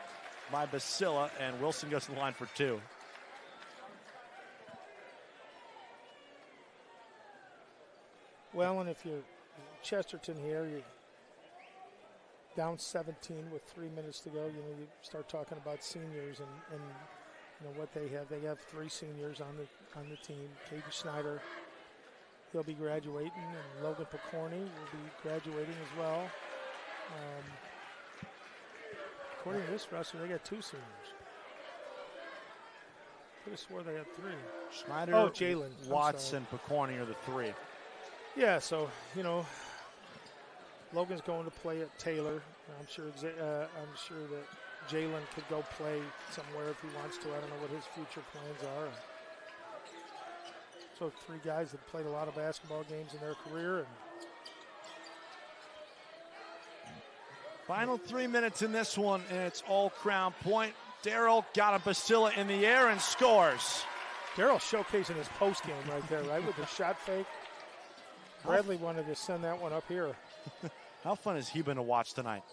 by Basila, and Wilson goes to the line for 2. Well, and if you're Chesterton here, you're down 17 with 3 minutes to go. You know, you start talking about seniors and you know what they have. They have 3 seniors on the team. Caden Schneider, he'll be graduating, and Logan Picorni will be graduating as well. According to this roster, they got 2 seniors. Could have swore they had 3. Schneider, Jalen Watson, Picorni are the 3. Yeah, so, you know, Logan's going to play at Taylor. I'm sure that Jalen could go play somewhere if he wants to. I don't know what his future plans are. So 3 guys that played a lot of basketball games in their career. And final 3 minutes in this one, and it's all Crown Point. Darrell got a Basila in the air and scores. Darrell showcasing his post game right there, right, with the shot fake. Bradley wanted to send that one up here. How fun has he been to watch tonight?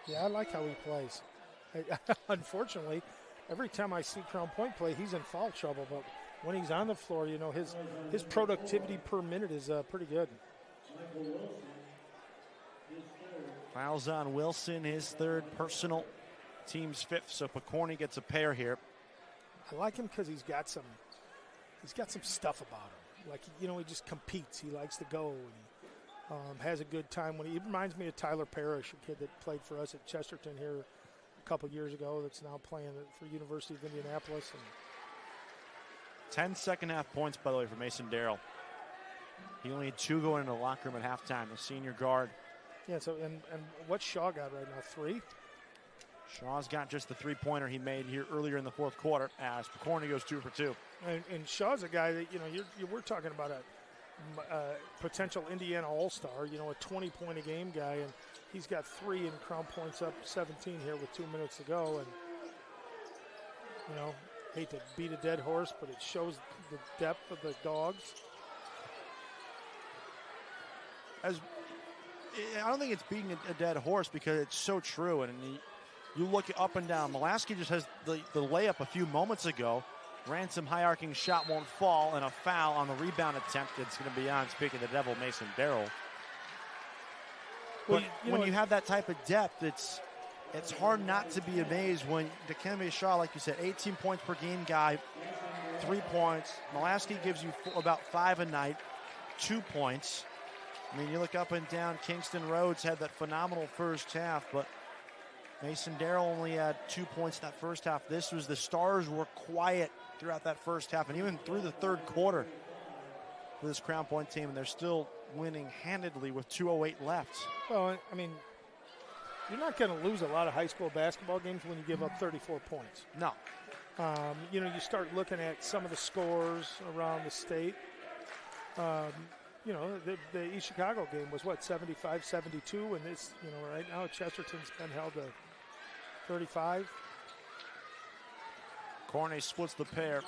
Yeah, I like how he plays. Unfortunately, every time I see Crown Point play, he's in foul trouble. But when he's on the floor, you know, his productivity per minute is pretty good. Fouls on Wilson, his third personal, team's fifth. So Picorni gets a pair here. I like him because he's got some stuff about him. Like, you know, he just competes. He likes to go, and he has a good time. He reminds me of Tyler Parrish, a kid that played for us at Chesterton here a couple years ago that's now playing for University of Indianapolis. 10 second-half points, by the way, for Mason Darrell. He only had 2 going into the locker room at halftime, the senior guard. Yeah, so and what's Shaw got right now, 3? Shaw's got just the 3-pointer he made here earlier in the fourth quarter as Picorni goes 2 for 2. And Shaw's a guy that, you know, we're talking about a potential Indiana All-Star, you know, a 20-point-a-game guy, and he's got 3 and Crown Point's up 17 here with 2 minutes to go. And, you know, hate to beat a dead horse, but it shows the depth of the Dogs. I don't think it's beating a dead horse because it's so true. And you look up and down. Molaski just has the layup a few moments ago. Ransom high arcing shot won't fall, and a foul on the rebound attempt. It's going to be on, speaking of the devil, Mason Darrell. But when you have that type of depth, it's hard not to be amazed when Dikembe Shaw, like you said, 18 points per game guy, 3 points. Molaski gives you about 5 a night, 2 points. I mean, you look up and down, Kingston Rhodes had that phenomenal first half, but Mason Darrell only had 2 points in that first half. The Stars were quiet throughout that first half and even through the third quarter for this Crown Point team, and they're still winning handedly with 2:08 left. Well, I mean, you're not going to lose a lot of high school basketball games when you give up 34 points. No. You know, you start looking at some of the scores around the state. You know, the East Chicago game was, 75-72, and this, you know, right now Chesterton's been held to 35. Corney splits the pair.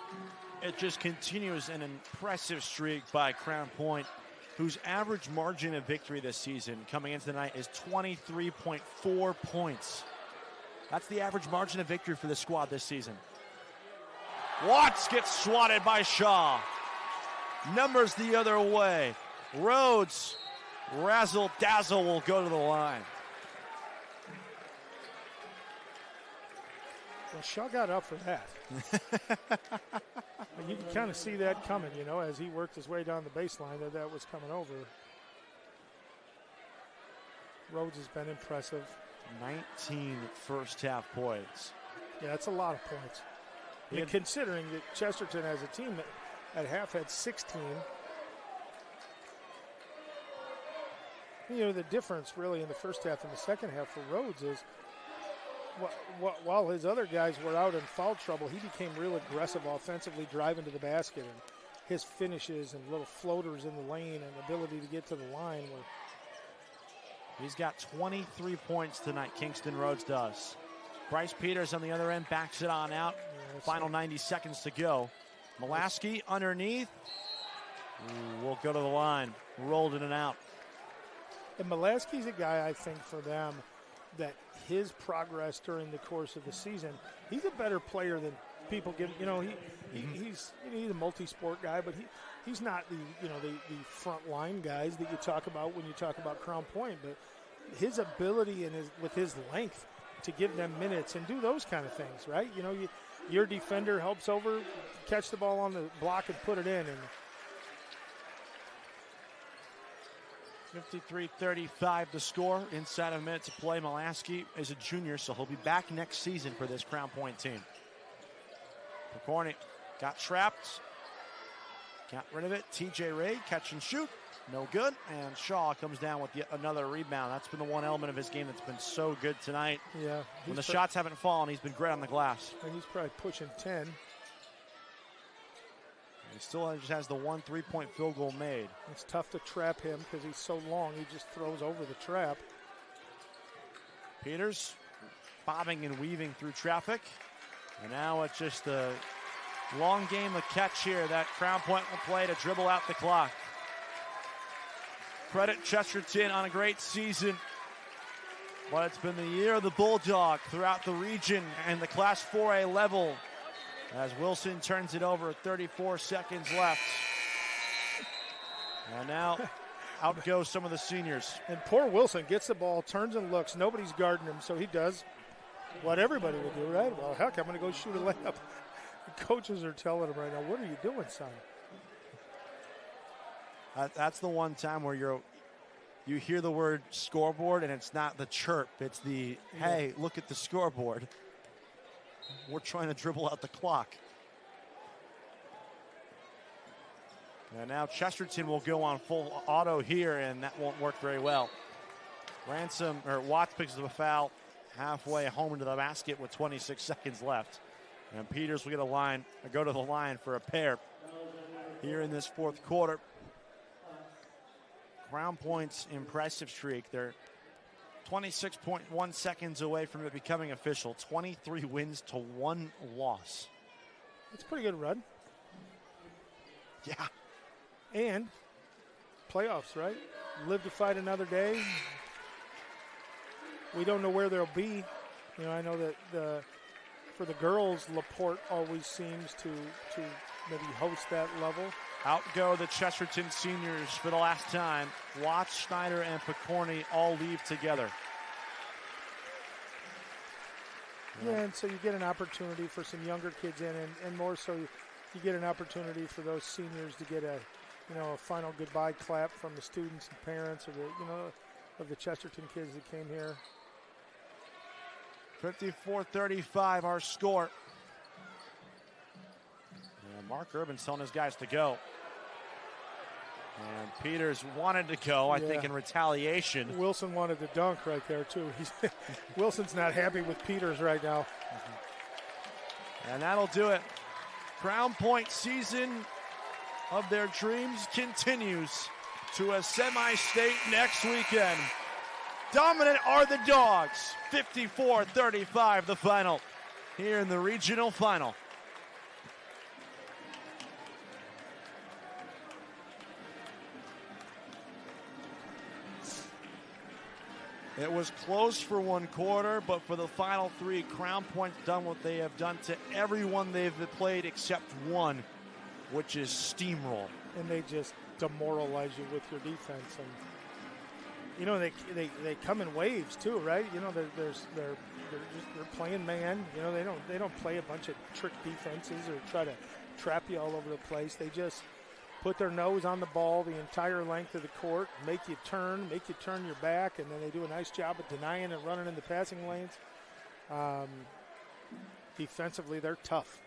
It just continues an impressive streak by Crown Point, whose average margin of victory this season coming into the night is 23.4 points. That's the average margin of victory for the squad this season. Watts gets swatted by Shaw. Numbers the other way. Rhodes, razzle dazzle, will go to the line. Well, Shaw got up for that. You can kind of see that coming, you know, as he worked his way down the baseline, that was coming over. Rhodes has been impressive. 19 first half points. Yeah, that's a lot of points. And considering that Chesterton as a team at half had 16. You know, the difference really in the first half and the second half for Rhodes is while his other guys were out in foul trouble, he became real aggressive offensively, driving to the basket, and his finishes and little floaters in the lane and ability to get to the line were. He's got 23 points tonight, Kingston Rhodes does. Bryce Peters on the other end backs it on out. Yeah, final 90 seconds to go. Molaski underneath. Will go to the line. Rolled in and out. And Molaski's a guy, I think, for them, that his progress during the course of the season, he's a better player than people give. You know, he's a multi-sport guy, but he's not the front line guys that you talk about when you talk about Crown Point. But his ability and with his length to give them minutes and do those kind of things, right? You know, your defender helps over, catch the ball on the block and put it in. And 53-35 the score. Inside of a minute to play. Molaski is a junior, so he'll be back next season for this Crown Point team. Picorni got trapped. Got rid of it. TJ Ray, catch and shoot. No good. And Shaw comes down with yet another rebound. That's been the one element of his game that's been so good tonight. Yeah. When the shots haven't fallen, he's been great on the glass. And he's probably pushing 10. He still just has the 1 3-point field goal made. It's tough to trap him because he's so long. He just throws over the trap. Peters bobbing and weaving through traffic. And now it's just a long game of catch here that Crown Point will play to dribble out the clock. Credit Chesterton on a great season. But it's been the year of the Bulldog throughout the region and the Class 4A level as Wilson turns it over, 34 seconds left. And now out goes some of the seniors. And poor Wilson gets the ball, turns and looks. Nobody's guarding him, so he does what everybody would do, right? Well, heck, I'm going to go shoot a layup. The coaches are telling him right now, what are you doing, son? That's the one time where you hear the word scoreboard and it's not the chirp. It's the, hey, look at the scoreboard. We're trying to dribble out the clock. And now Chesterton will go on full auto here, and that won't work very well. Watts picks up a foul halfway home into the basket with 26 seconds left. And Peters will go to the line for a pair here in this fourth quarter. Crown Point's impressive streak. They're 26.1 seconds away from it becoming official. 23 wins to 1 loss. It's a pretty good run. Yeah. And playoffs, right? Live to fight another day. We don't know where they'll be. You know, I know that for the girls, LaPorte always seems to maybe host that level. Out go the Chesterton seniors for the last time. Watts, Schneider, and Picorni all leave together. Yeah, and so you get an opportunity for some younger kids in, and more so you get an opportunity for those seniors to get a final goodbye clap from the students and parents of the Chesterton kids that came here. 54-35 our score. And Mark Urban's telling his guys to go. And Peters wanted to go, I think, in retaliation. Wilson wanted to dunk right there, too. Wilson's not happy with Peters right now. And that'll do it. Crown Point season of their dreams continues to a semi-state next weekend. Dominant are the Dogs. 54-35 the final here in the regional final. It was close for one quarter, but for the final three, Crown Point's done what they have done to everyone they've played except one, which is steamroll. And they just demoralize you with your defense. And you know, they come in waves too, right? You know, they're playing man. You know, they don't play a bunch of trick defenses or try to trap you all over the place. They just put their nose on the ball the entire length of the court, make you turn your back, and then they do a nice job of denying and running in the passing lanes. Defensively, they're tough.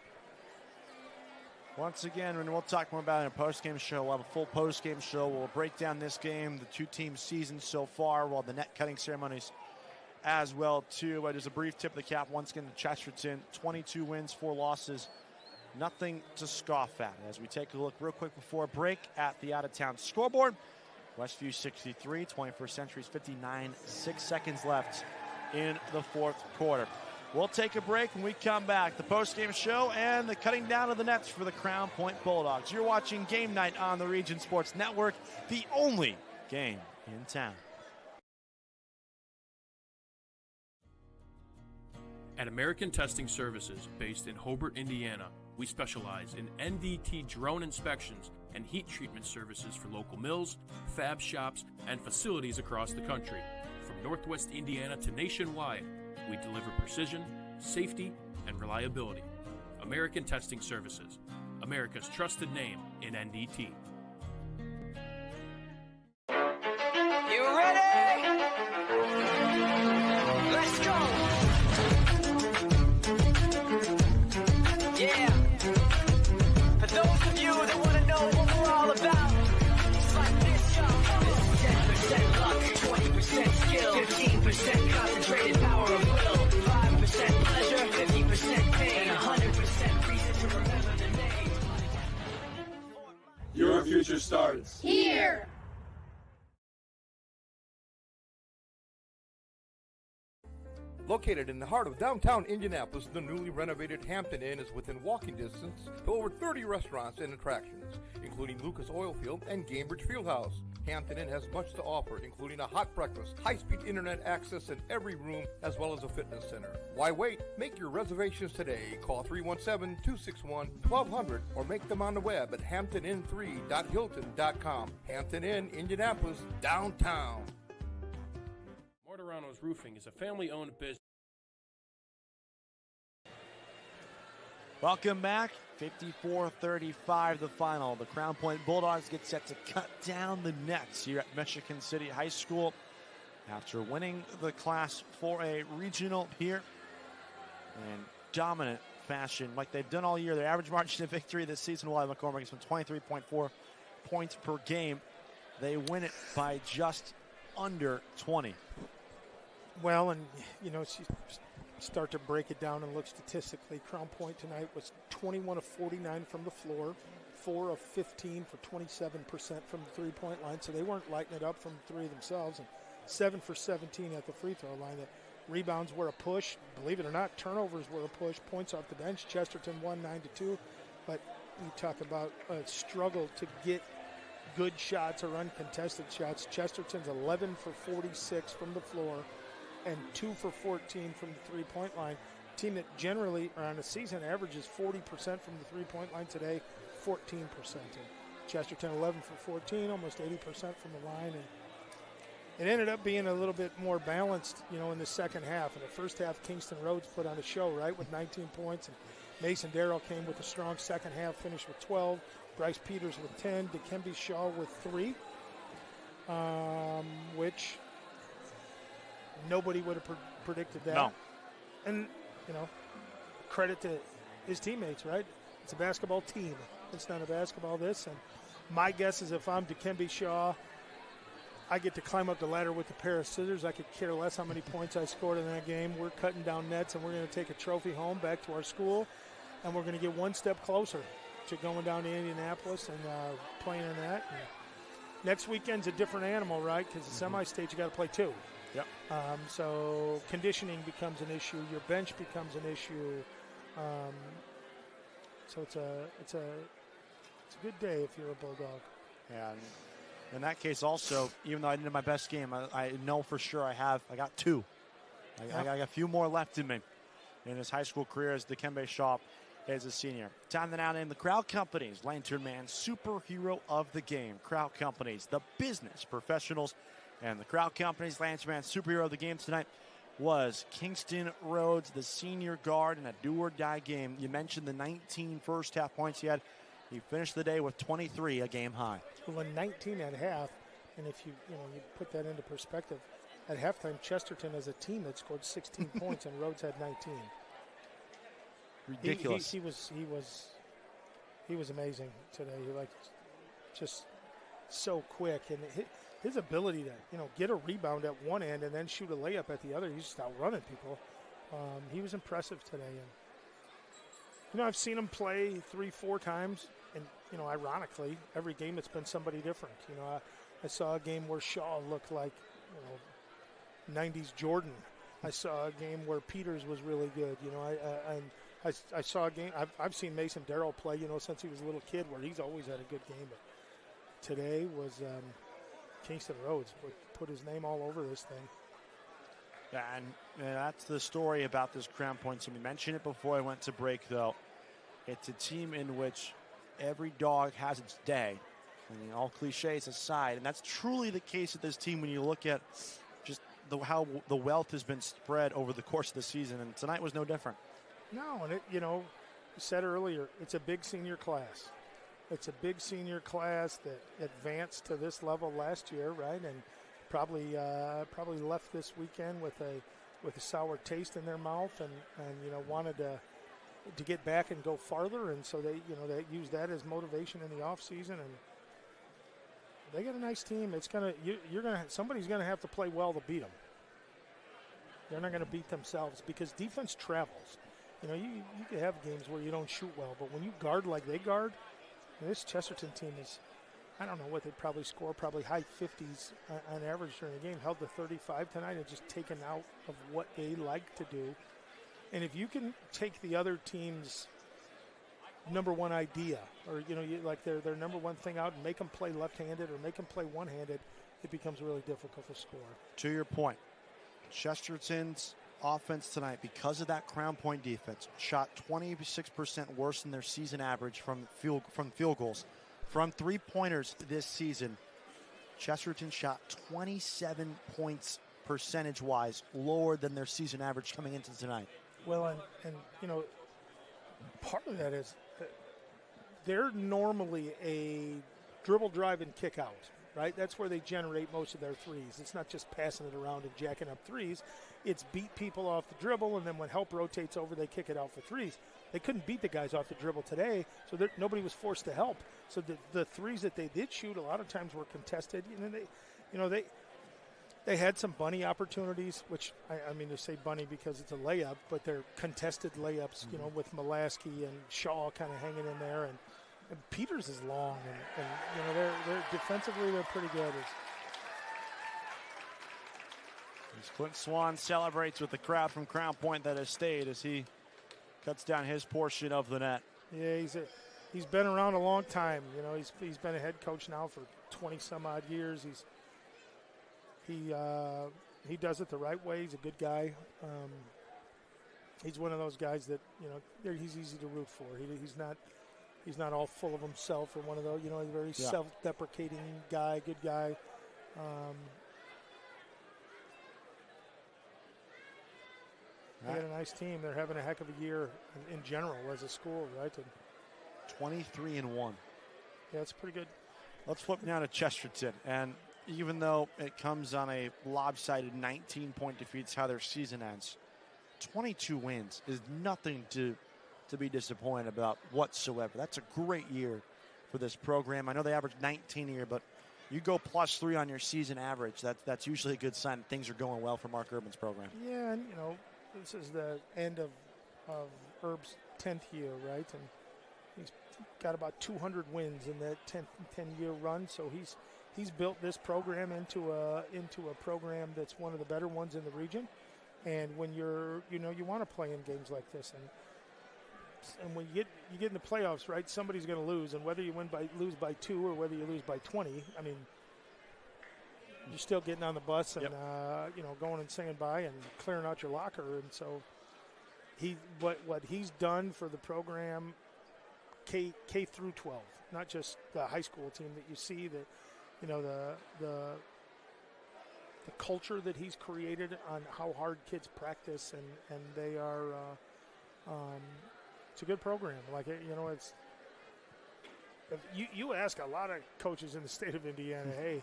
Once again, and we'll talk more about it in a post-game show. We'll have a full post-game show. We'll break down this game, the two teams' seasons so far, while the net cutting ceremonies as well, too. But just a brief tip of the cap once again to Chesterton. 22 wins, 4 losses. Nothing to scoff at. As we take a look real quick before break at the out-of-town scoreboard. Westview 63, 21st Century's 59, 6 seconds left in the fourth quarter. We'll take a break when we come back. The post-game show and the cutting down of the nets for the Crown Point Bulldogs. You're watching Game Night on the Region Sports Network, the only game in town. At American Testing Services, based in Hobart, Indiana, we specialize in NDT drone inspections and heat treatment services for local mills, fab shops, and facilities across the country. From Northwest Indiana to nationwide, we deliver precision, safety, and reliability. American Testing Services, America's trusted name in NDT. You ready? Let's go! Yeah. For those of you that want to know what we're all about, it's like this, yo. 10% luck, 20% skill, 15% concentrated power of will, 5% pleasure, 50% pain, and 100% reason to remember the name. Located in the heart of downtown Indianapolis, the newly renovated Hampton Inn is within walking distance to over 30 restaurants and attractions, including Lucas Oilfield and Gamebridge Fieldhouse. Hampton Inn has much to offer, including a hot breakfast, high-speed internet access in every room, as well as a fitness center. Why wait? Make your reservations today. Call 317-261-1200 or make them on the web at hamptonin3.hilton.com. Hampton Inn, Indianapolis, downtown. Mortorano's Roofing is a family-owned business. Welcome back. 54-35 the final. The Crown Point Bulldogs get set to cut down the nets here at Michigan City High School after winning the Class 4A regional here in dominant fashion like they've done all year. Their average margin of victory this season while at McCormick has been 23.4 points per game. They win it by just under 20. Well, and, you know, start to break it down and look statistically. Crown Point tonight was 21 of 49 from the floor, 4 of 15 for 27% from the three-point line, so they weren't lighting it up from the three themselves, and 7 for 17 at the free throw line. The rebounds were a push. Believe it or not, turnovers were a push. Points off the bench. Chesterton won 9-2, but you talk about a struggle to get good shots or uncontested shots. Chesterton's 11 for 46 from the floor, and 2 for 14 from the three-point line. Team that generally, or on a season, averages 40% from the three-point line today, 14%. And Chesterton 11 for 14, almost 80% from the line. And it ended up being a little bit more balanced, you know, in the second half. In the first half, Kingston Rhodes put on a show, right, with 19 points. And Mason Darrell came with a strong second half, finished with 12. Bryce Peters with 10. Dikembe Shaw with 3, which nobody would have predicted that. No. And, you know, credit to his teammates, right? It's a basketball team. It's not a basketball this. And my guess is if I'm Dikembe Shaw, I get to climb up the ladder with a pair of scissors. I could care less how many points I scored in that game. We're cutting down nets, and we're going to take a trophy home back to our school, and we're going to get one step closer to going down to Indianapolis and playing in that. And next weekend's a different animal, right? Because the semi-state, you got to play 2. Yep. So conditioning becomes an issue. Your bench becomes an issue. So it's a good day if you're a Bulldog. And in that case, also, even though I didn't have my best game, I know for sure I got 2. I got a few more left in me in his high school career as Dikembe Shaw is a senior. Time to now name the Crowd Companies Lantern Man Superhero of the Game. Crowd Companies, the business professionals. And the Crowd Companies Lantern Man Superhero of the Game tonight was Kingston Rhodes, the senior guard in a do-or-die game. You mentioned the 19 first-half points he had. He finished the day with 23, a game high. Well, 19 at half, and if you put that into perspective, at halftime, Chesterton as a team had scored 16 points, and Rhodes had 19. Ridiculous. He was amazing today. He just so quick, and his ability to get a rebound at one end and then shoot a layup at the other. He's just outrunning people. He was impressive today, and I've seen him play 3-4 times, and ironically, every game it's been somebody different. I saw a game where Shaw looked like 90s Jordan. I saw a game where Peters was really good. I saw a game. I've seen Mason Darrell play since he was a little kid, where he's always had a good game. But today was Kingston Rhodes put his name all over this thing. Yeah, and that's the story about this Crown Point team. We mentioned it before I went to break, though. It's a team in which every dog has its day. I mean, all cliches aside, and that's truly the case with this team when you look at just how the wealth has been spread over the course of the season, and tonight was no different. No, and you said earlier, it's a big senior class. It's a big senior class that advanced to this level last year, right? And probably left this weekend with a sour taste in their mouth, and wanted to get back and go farther, and so they use that as motivation in the off season, and they got a nice team. It's somebody's gonna have to play well to beat them. They're not gonna beat themselves because defense travels. You could have games where you don't shoot well, but when you guard like they guard, this Chesterton team I don't know what they'd probably score, probably high 50s on average during the game, held to 35 tonight and just taken out of what they like to do. And if you can take the other team's number one idea, or, like their number one thing out and make them play left-handed or make them play one-handed, it becomes really difficult to score. To your point, Chesterton's offense tonight, because of that Crown Point defense, shot 26% worse than their season average from field goals. From three-pointers this season, Chesterton shot 27 points percentage-wise lower than their season average coming into tonight. Well, and part of that is they're normally a dribble, drive, and kick out, right? That's where they generate most of their threes. It's not just passing it around and jacking up threes. It's beat people off the dribble, and then when help rotates over, they kick it out for threes. They couldn't beat the guys off the dribble today, so nobody was forced to help. So the threes that they did shoot a lot of times were contested. And then they had some bunny opportunities, which I mean to say bunny because it's a layup, but they're contested layups. Mm-hmm. With Mulaski and Shaw kind of hanging in there, and Peters is long, and they're defensively they're pretty good. As Clint Swan celebrates with the crowd from Crown Point that has stayed as he cuts down his portion of the net. Yeah, he's been around a long time. He's been a head coach now for 20 some odd years. He does it the right way. He's a good guy. He's one of those guys that he's easy to root for. He's not all full of himself or one of those. He's a very self-deprecating guy, good guy. They got a nice team. They're having a heck of a year in general as a school, right? 23-1. Yeah, it's pretty good. Let's flip now to Chesterton. And even though it comes on a lopsided 19-point defeat, it's how their season ends, 22 wins is nothing to be disappointed about whatsoever. That's a great year for this program. I know they averaged 19 a year, but you go +3 on your season average. That's usually a good sign that things are going well for Mark Urban's program. Yeah, and this is the end of Herb's 10th year, right? And he's got about 200 wins in that 10-year run. So he's built this program into a program that's one of the better ones in the region. And when you want to play in games like this, and when you get in the playoffs, right? Somebody's going to lose, and whether you lose by 2 or whether you lose by 20, I mean, you're still getting on the bus and going and saying bye and clearing out your locker. And so what he's done for the program, K through 12, not just the high school team that you see, that the culture that he's created on how hard kids practice, and they are it's a good program. It's if you ask a lot of coaches in the state of Indiana, hey,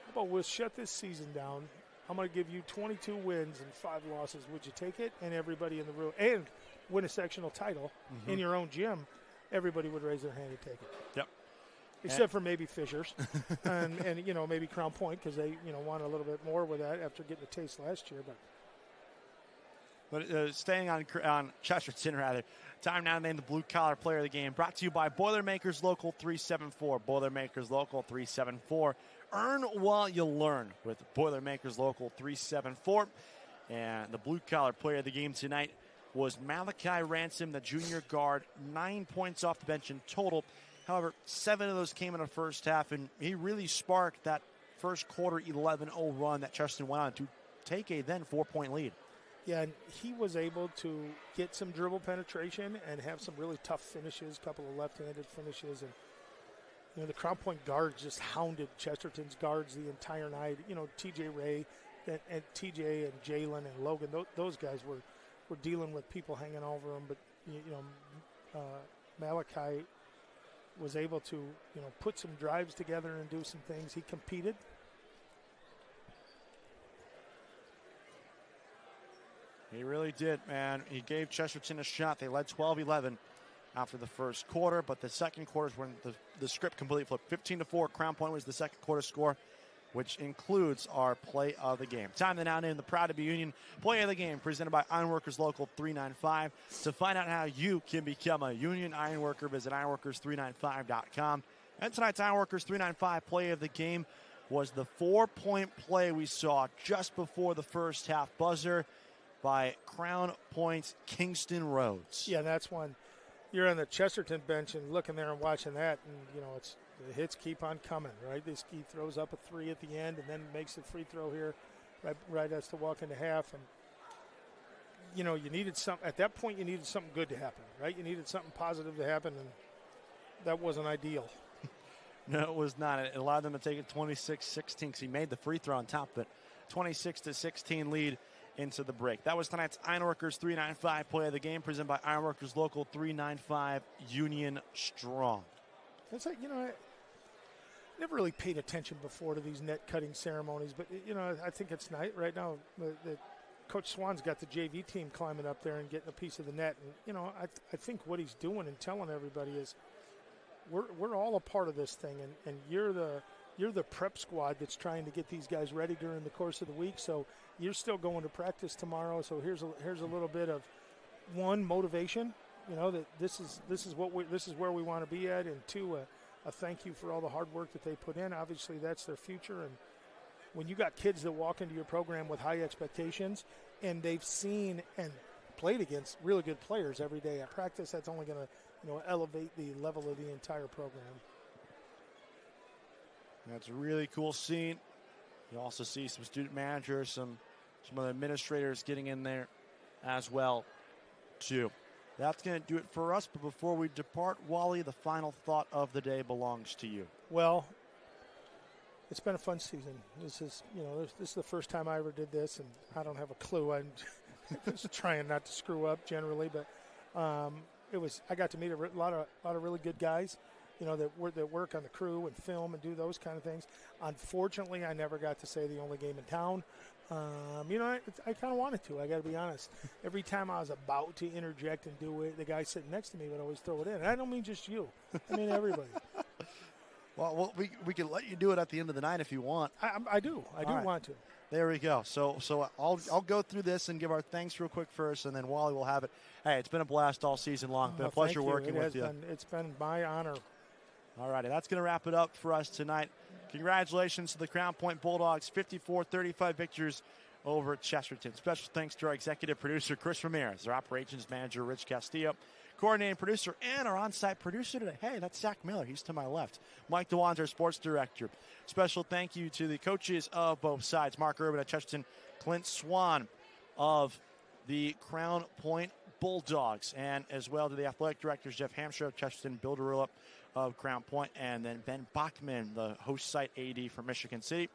how about we'll shut this season down? I'm going to give you 22 wins and 5 losses. Would you take it? And everybody in the room, and win a sectional title in your own gym, everybody would raise their hand and take it. Yep. Except for maybe Fishers and maybe Crown Point, because they want a little bit more with that after getting a taste last year. But staying on Chesterton, rather, time now to name the blue-collar player of the game. Brought to you by Boilermakers Local 374. Boilermakers Local 374. Earn while you learn with Boilermakers Local 374. And the blue-collar player of the game tonight was Malachi Ransom, the junior guard. 9 points off the bench in total. However, 7 of those came in the first half, and he really sparked that first quarter 11-0 run that Chesterton went on to take a then 4-point lead. Yeah, and he was able to get some dribble penetration and have some really tough finishes, a couple of left-handed finishes. And, the Crown Point guards just hounded Chesterton's guards the entire night. TJ Ray and TJ and Jalen and Logan, those guys were dealing with people hanging over them. But, Malachi was able to, put some drives together and do some things. He competed. He really did, man. He gave Chesterton a shot. They led 12-11 after the first quarter, but the second quarter is when the script completely flipped. 15-4, Crown Point was the second quarter score, which includes our play of the game. Time to now name the Proud to Be Union play of the game, presented by Ironworkers Local 395. To find out how you can become a union ironworker, visit ironworkers395.com. And tonight's Ironworkers 395 play of the game was the 4-point play we saw just before the first half buzzer by Crown Point's Kingston Rhodes. Yeah, that's one. You're on the Chesterton bench and looking there and watching that, and, the hits keep on coming, right? He throws up a 3 at the end and then makes a free throw here right as to walk into half. And, you needed at that point, you needed something good to happen, right? You needed something positive to happen, and that wasn't ideal. No, it was not. It allowed them to take it 26-16 because he made the free throw on top, but 26-16 lead into the break. That was tonight's Ironworkers 395 play of the game, presented by Ironworkers Local 395 Union Strong. It's like, I never really paid attention before to these net cutting ceremonies, but, I think it's nice right now that Coach Swan's got the JV team climbing up there and getting a piece of the net. And, I think what he's doing and telling everybody is we're all a part of this thing, and you're the prep squad that's trying to get these guys ready during the course of the week. So you're still going to practice tomorrow. So here's a little bit of motivation, that this is where we want to be at, and 2, a thank you for all the hard work that they put in. Obviously, that's their future. And when you got kids that walk into your program with high expectations, and they've seen and played against really good players every day at practice, that's only going to elevate the level of the entire program. That's a really cool scene. You also see some student managers, some of the administrators getting in there as well, too. That's going to do it for us. But before we depart, Wally, the final thought of the day belongs to you. Well, it's been a fun season. This is the first time I ever did this, and I don't have a clue. I'm just trying not to screw up generally, but I got to meet a lot of really good guys, that work on the crew and film and do those kind of things. Unfortunately, I never got to say the only game in town. I kind of wanted to. I got to be honest. Every time I was about to interject and do it, the guy sitting next to me would always throw it in. And I don't mean just you. I mean everybody. Well, we can let you do it at the end of the night if you want. I do. I do want to. There we go. So I'll go through this and give our thanks real quick first, and then Wally will have it. Hey, it's been a blast all season long. Been a pleasure working with you. It's been my honor. All righty, that's going to wrap it up for us tonight. Congratulations to the Crown Point Bulldogs, 54-35 victors over Chesterton. Special thanks to our executive producer, Chris Ramirez, our operations manager, Rich Castillo, coordinating producer, and our on-site producer today. Hey, that's Zach Miller. He's to my left. Mike DeWan's our sports director. Special thank you to the coaches of both sides, Mark Urban at Chesterton, Clint Swan of the Crown Point Bulldogs, and as well to the athletic directors, Jeff Hampshire of Chesterton, Bill DeRulla of Crown Point, and then Ben Bachman, the host site AD for Michigan City.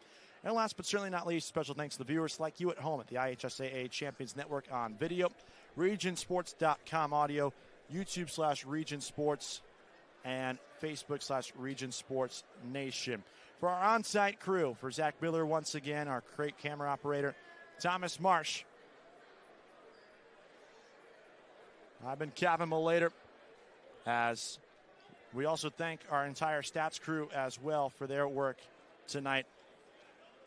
And last but certainly not least, special thanks to the viewers like you at home at the IHSAA Champions Network on video, regionsports.com audio, YouTube/Region Sports, and Facebook/Region Sports Nation. For our on-site crew, for Zach Miller once again, our great camera operator, Thomas Marsh. I've been Kevin Malater, as we also thank our entire stats crew as well for their work tonight.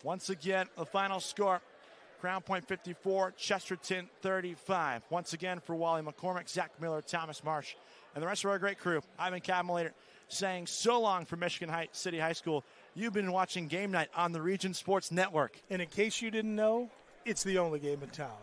Once again, the final score, Crown Point 54, Chesterton 35. Once again, for Wally McCormick, Zach Miller, Thomas Marsh, and the rest of our great crew, I've been Kevin Malater, saying so long from Michigan City High School. You've been watching Game Night on the Region Sports Network. And in case you didn't know, it's the only game in town.